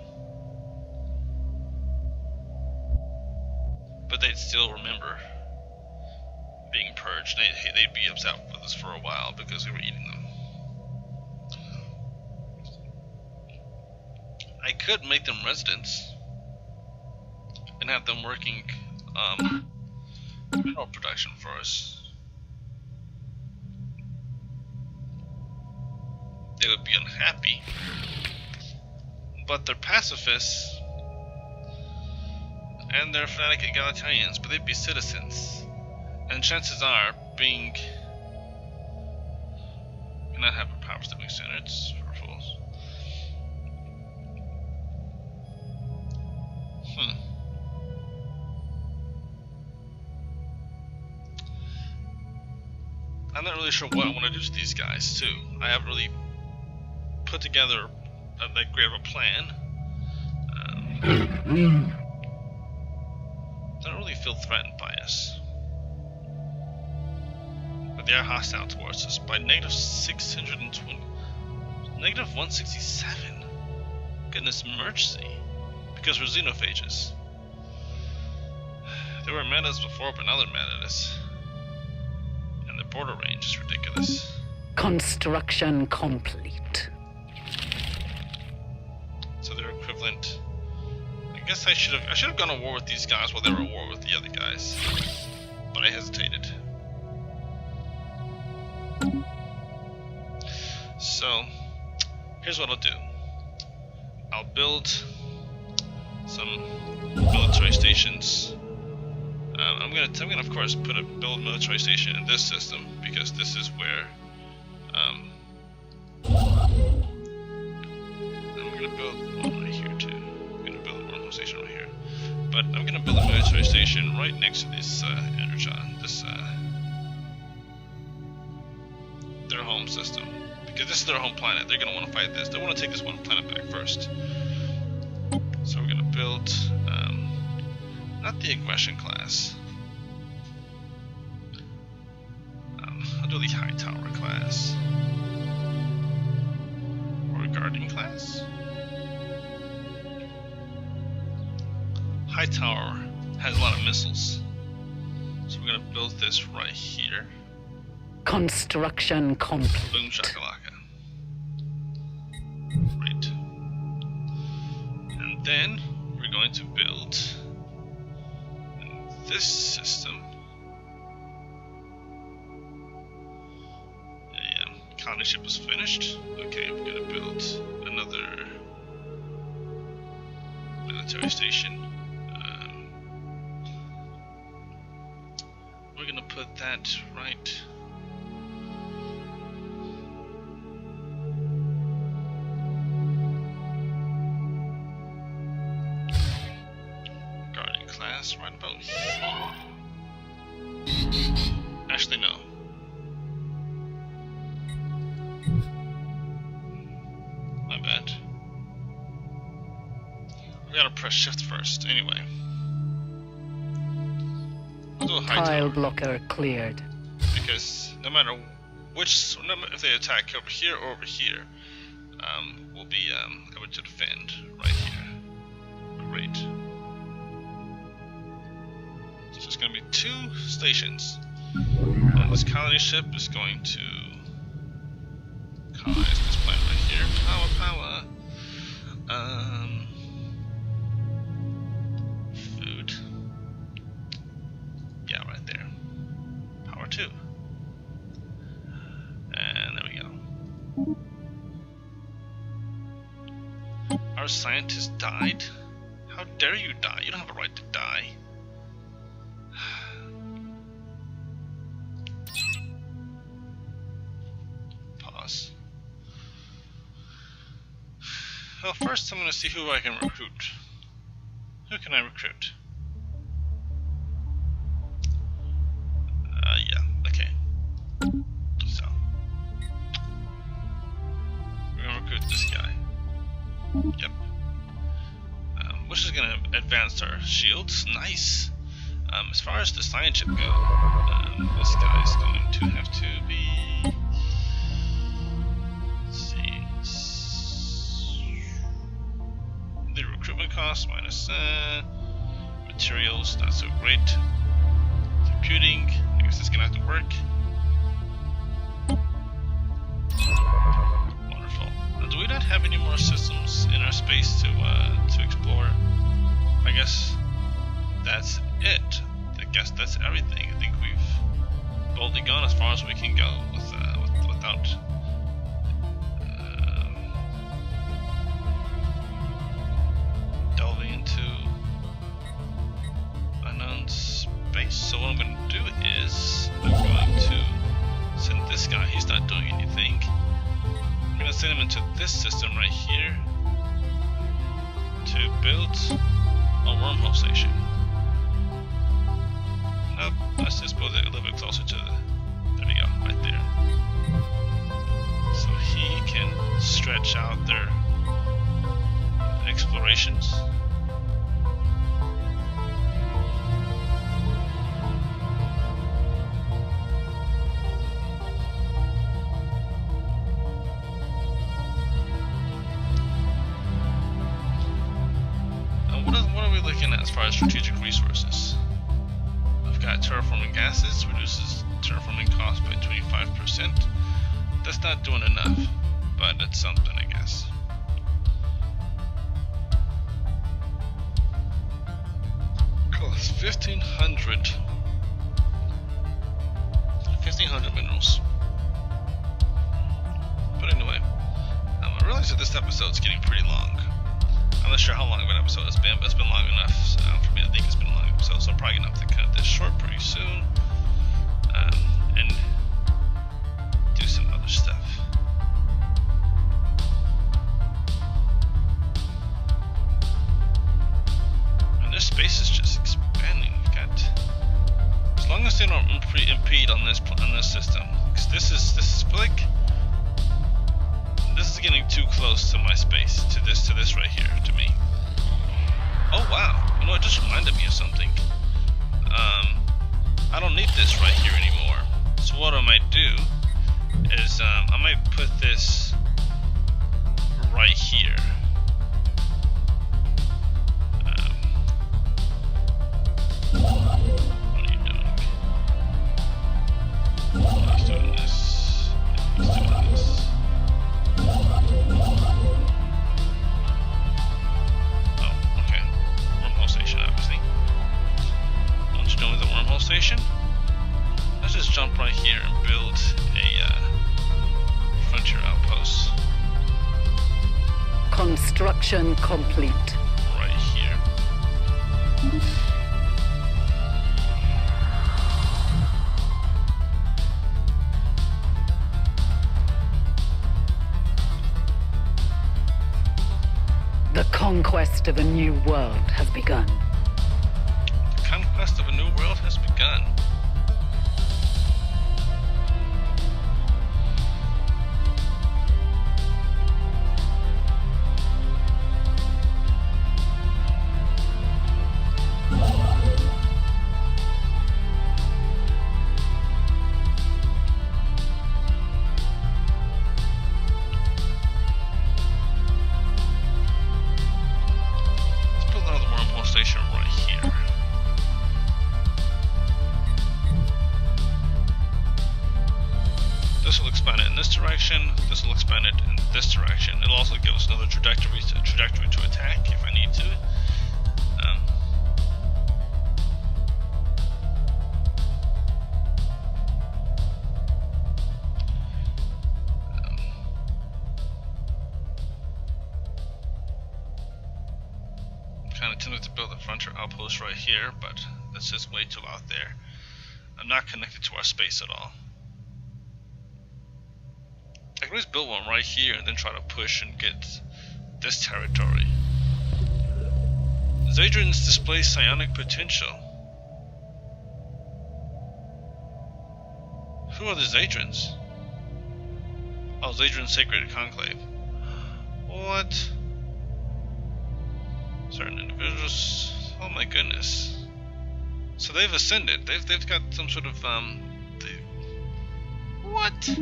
but they'd still remember being purged. They'd be upset with us for a while because we were eating them. I could make them residents and have them working mineral production for us. They would be unhappy, but they're pacifists and they're fanatic egalitarians, but they'd be citizens, and chances are, being not having power stepping standards for fools. I'm not really sure what I want to do to these guys too. I haven't really put together that great of a plan. Don't really feel threatened by us, but they are hostile towards us by negative 620, negative 167. Goodness mercy, because we're xenophages. They were mad at us before, but now they're mad at us. And the border range is ridiculous. Construction complete. So they're equivalent guess I should have gone to war with these guys while they were at war with the other guys, but I hesitated. So here's what I'll do. I'll build some military stations. I'm gonna of course build military station in this system because this is where I'm gonna build one right here too. I'm gonna build a military station right here, but I'm gonna build a military station right next to this Energon, their home system, because this is their home planet. They're gonna want to fight this. They want to take this one planet back first. So we're gonna build not the aggression class. I'll do the high tower class or guarding class. High tower has a lot of missiles, so we're gonna build this right here. Construction complete. Boom shakalaka. Right. And then we're going to build in this system a colony ship is finished. Okay, we're gonna build another military station. We're gonna put that right guarding class right about here. Actually no. My bad. We gotta press shift first anyway. I'll do a high Tile tower, blocker cleared. because no matter if they attack over here or over here, we'll be able to defend right here. Great. So there's going to be 2 stations, and this colony ship is going to colonize this planet right here. Power. Food. Yeah, right there. Power 2. And there we go. Our scientist died? How dare you die? You don't have a right to die. Pause. Well, first I'm going to see who I can recruit. Who can I recruit? Yeah, okay. So, we're going to recruit this guy. Yep. Which is going to advance our shields. Nice. As far as the science ship go, this guy is going to have to be... Let's see. The recruitment cost minus materials, not so great. Computing, I guess it's going to have to work. Wonderful. Now, do we not have any more systems in our space to explore? I guess that's it. I guess that's everything. I think we've boldly gone as far as we can go without delving into unknown space. So what I'm going to do is I'm going to send this guy. He's not doing anything. I'm going to send him into this system right here to build a wormhole station. Nope, let's just build it a little bit closer to there we go, right there. So he can stretch out their explorations. What are we looking at as far as strategic resources? I've got terraforming gases, reduces terraforming cost by 25%. That's not doing enough, but it's something, I guess. It's 1,500 minerals. But anyway, I realize that this episode's getting pretty long. I'm not sure how long of an episode it's been, but it's been long enough for me. I think it's been a long episode, so I'm probably gonna have to cut this short pretty soon and do some other stuff. And this space is just expanding. We've got, as long as they don't impede on this system, because this is like. This is getting too close to my space, to this right here, to me. Oh wow, you know, it just reminded me of something. I don't need this right here anymore. So what I might do is, I might put this right here. What are you doing? He's doing this. He's doing this. Oh, okay. Wormhole station, obviously. Once you're done with the wormhole station, let's just jump right here and build a frontier outpost. Construction complete. Right here. The conquest of a new world has begun. The conquest of a new world has begun. This will expand it in this direction. This will expand it in this direction. It'll also give us another trajectory to attack if I need to. Kind of tempted to build a frontier outpost right here, but that's just way too out there. I'm not connected to our space at all. I can always build one right here and then try to push and get this territory. Zadrians display psionic potential. Who are the Zadrians? Oh, Zadrian Sacred Conclave. What? Certain individuals. Oh my goodness. So they've ascended. They've got some sort of what?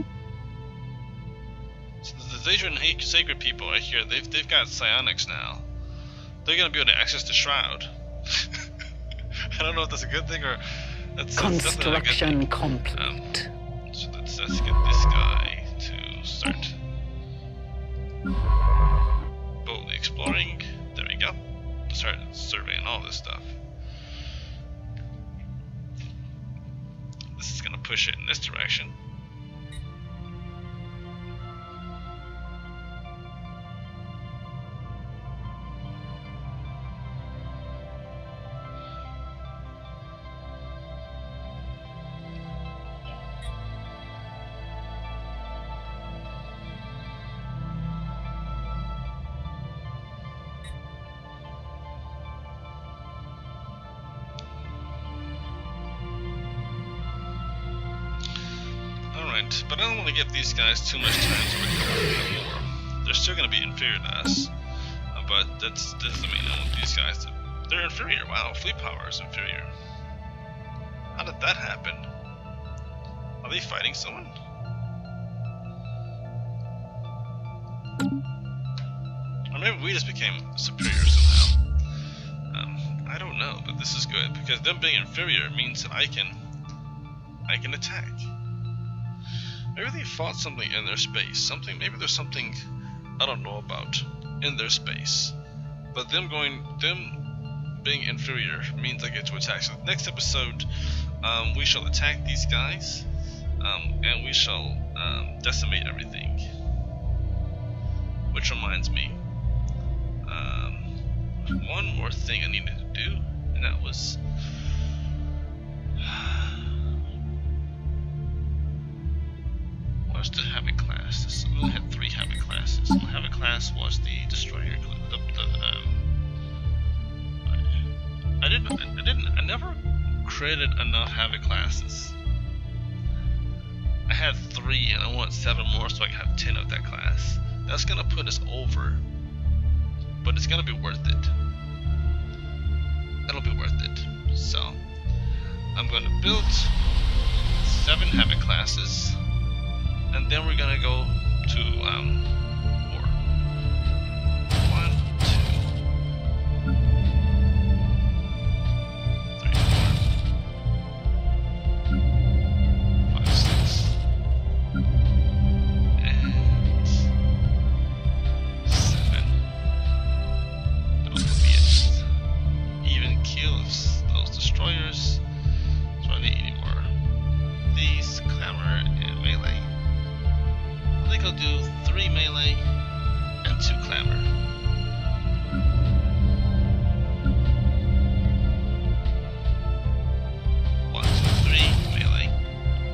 So the Zadrian Sacred people right here, they've got psionics now. They're gonna be able to access the shroud. I don't know if that's a good thing or that's construction complete. So let's get this guy to start boldly exploring. There we go. Start surveying all this stuff. This is gonna push it in this direction. But I don't want to give these guys too much time to recover from the war. They're still going to be inferior to us, but that doesn't mean I want these guys to... They're inferior. Wow, fleet power is inferior. How did that happen? Are they fighting someone? Or maybe we just became superior somehow. I don't know, but this is good because them being inferior means that I can attack. Maybe they fought something in their space. Maybe there's something I don't know about in their space. But them being inferior means I get to attack. So next episode, we shall attack these guys, and we shall decimate everything. Which reminds me, one more thing I needed to do, and that was the Havoc class. We only had 3 Havoc classes. The Havoc class was the Destroyer. I never created enough Havoc classes. I had 3 and I want 7 more so I can have 10 of that class. That's gonna put us over, but it's gonna be worth it. It'll be worth it. So I'm gonna build 7 Havoc classes, and then we're gonna go to war. 1, 2, 3, 4, 5, 6, and 7. Those will be it. Even kills those destroyers. So I need any more. These clamor and melee. I think I'll do 3 melee and 2 clamor. One, 2, 3 melee,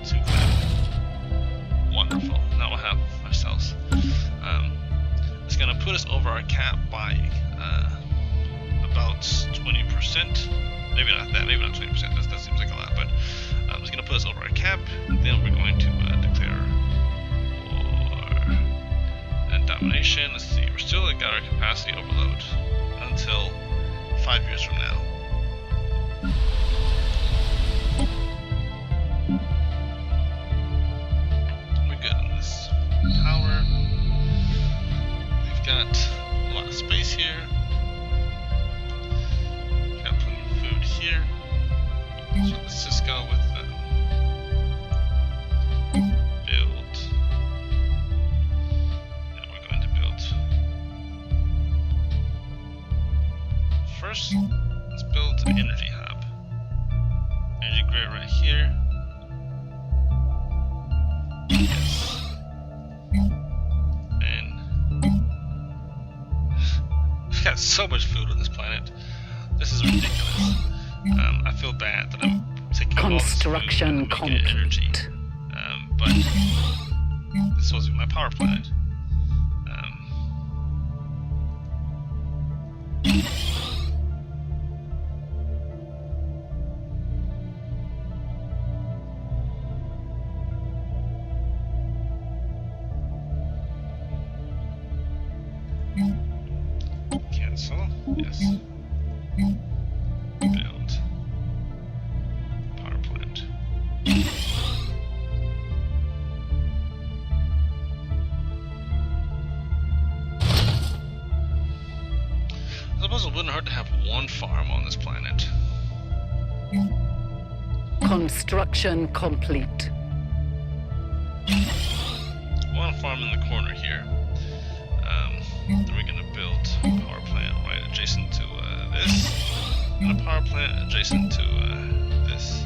2 clamor. Wonderful. Now we'll have ourselves. It's gonna put us over our cap by about 20%. Maybe not that. Maybe not 20%. That seems like a lot. But it's gonna put us over our cap. Then we're going to declare and domination. Let's see, we're still at our capacity overload until 5 years from now. We're good on this power. We've got a lot of space here. We've got plenty of food here. So let's just go with first, let's build an energy hub. Energy grid right here. Yes. And we've got so much food on this planet. This is ridiculous. I feel bad that I'm taking all this food and making it energy. But this is supposed to be my power planet. Cancel. Yes. Build. Power plant. I suppose it wouldn't hurt to have one farm on this planet. Construction complete. One farm in the corner here. Then we're gonna build a power plant right adjacent to this, and a power plant adjacent to this.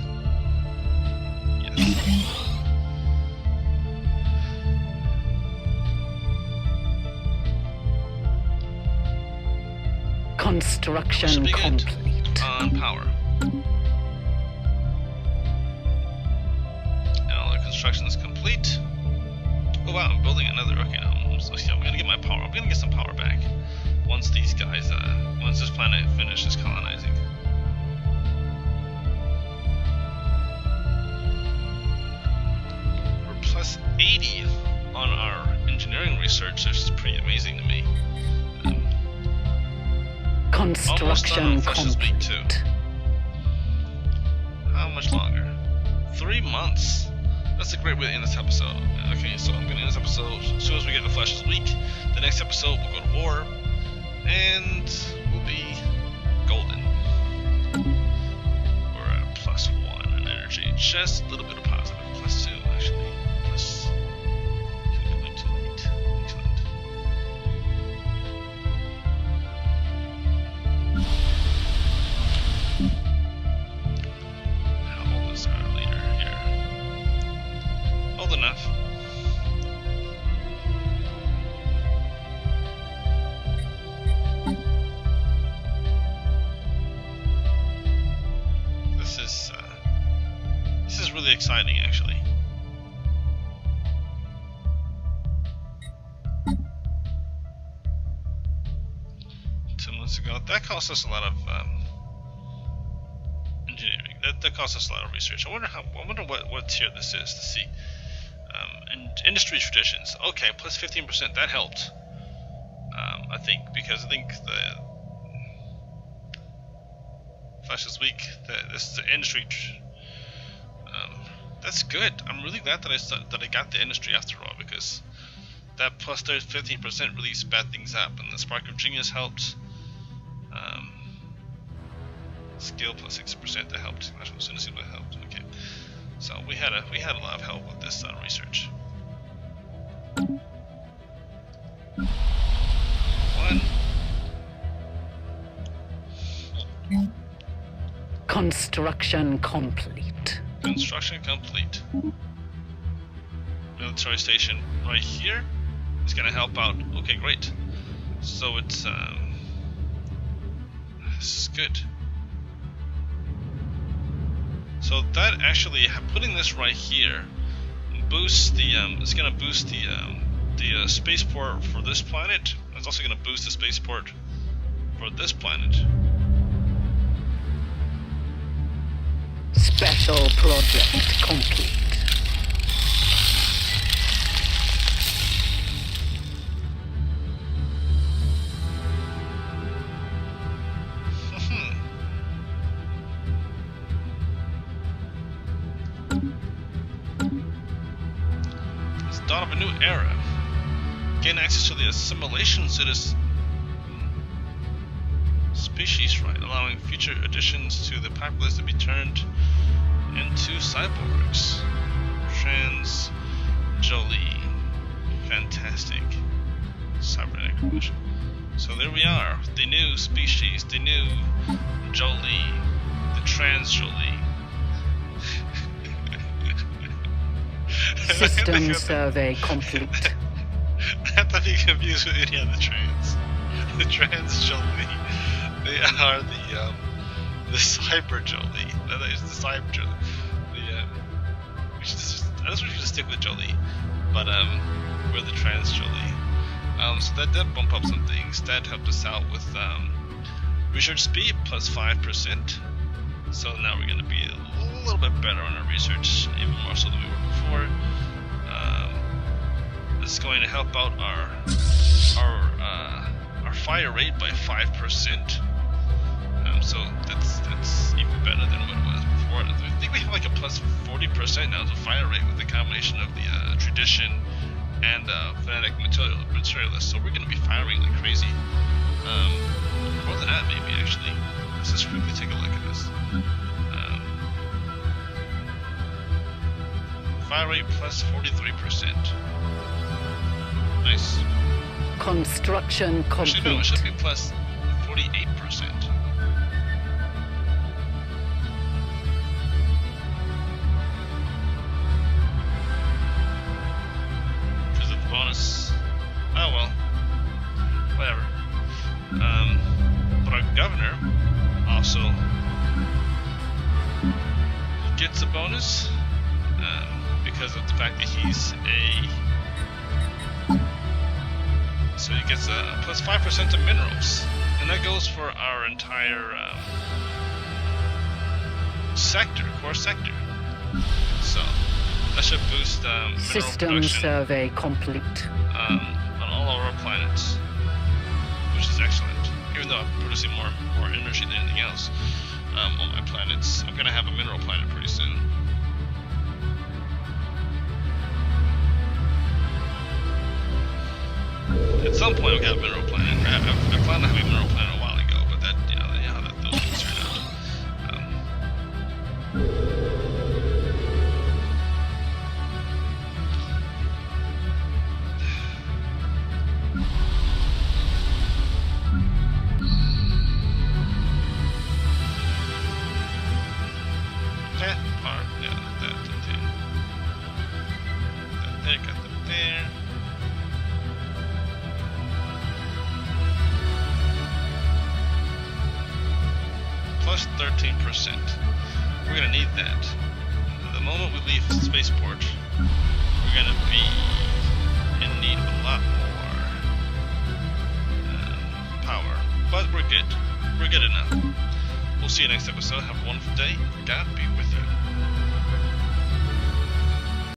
Yes. Construction complete. On power. And all the construction is complete. Oh wow, I'm building another. Okay, I'm gonna get my power. I'm gonna get some power back once these guys, once this planet finishes colonizing. We're plus 80 on our engineering research, which is pretty amazing to me. Construction complete. Too. How much longer? 3 months. That's a great way to end this episode. Okay, so I'm going to end this episode as soon as we get the Flesh's Week. The next episode, we'll go to war, and we'll be golden. We're at +1 in energy. Just a little bit of positive. +2, actually. +2.28. Excellent. enough. This is really exciting, actually. Ago. That cost us a lot of engineering. That cost us a lot of research. I wonder what tier this is to see. And industry traditions. Okay, plus 15%. That helped. I think because I think the Flash is weak. This is the industry. That's good. I'm really glad that I got the industry after all, because that plus 15% really sped things up, and the Spark of Genius helped. Skill plus 6% that helped. National Synergy that helped. Okay, so we had a lot of help with this research. Construction complete. Construction complete. Military station right here is gonna help out. Okay, great. So it's this is good. So that actually, putting this right here, boosts the it's gonna boost the spaceport for this planet. It's also gonna boost the spaceport for this planet. Special project complete. It's the dawn of a new era. Gain access to the assimilation citizen species right, allowing future additions to the populace to be turned into cyborgs. Trans Joli. Fantastic. Cybernetic revolution. So there we are. The new species, the new Joli, the trans Joli. System survey complete. I have to be confused with any other trans. The trans Joli. They are the cyber Joli. That is the cyber Joli. I just wish we should stick with Joli, but we're the trans Joli. So that did bump up some things. That helped us out with research speed plus 5%. So now we're going to be a little bit better on our research, even more so than we were before. This is going to help out our fire rate by 5%. So that's even better than what it was before. I think we have like a plus 40% now as a fire rate with the combination of the tradition and fanatic materialist. So we're going to be firing like crazy. More than that, maybe actually. Let's just quickly take a look at this. Fire rate plus 43%. Nice. Construction complete. Actually, no, it should be plus 48%. Because of the bonus. Oh well. Whatever. But our governor also gets a bonus because of the fact that he's so he gets a plus 5% of minerals, and that goes for our entire core sector. So that should boost mineral System production survey complete. on all of our planets, which is excellent. Even though I'm producing more energy than anything else on my planets, I'm gonna have a mineral planet pretty soon. At some point, we'll have a mineral planet. I planned on having a mineral planet a while ago, but that, you know how those things turn out. there, got them there. Plus 13%. We're gonna need that. The moment we leave spaceport, we're gonna be in need of a lot more power. But we're good. We're good enough. We'll see you next episode. Have a wonderful day. God be with you.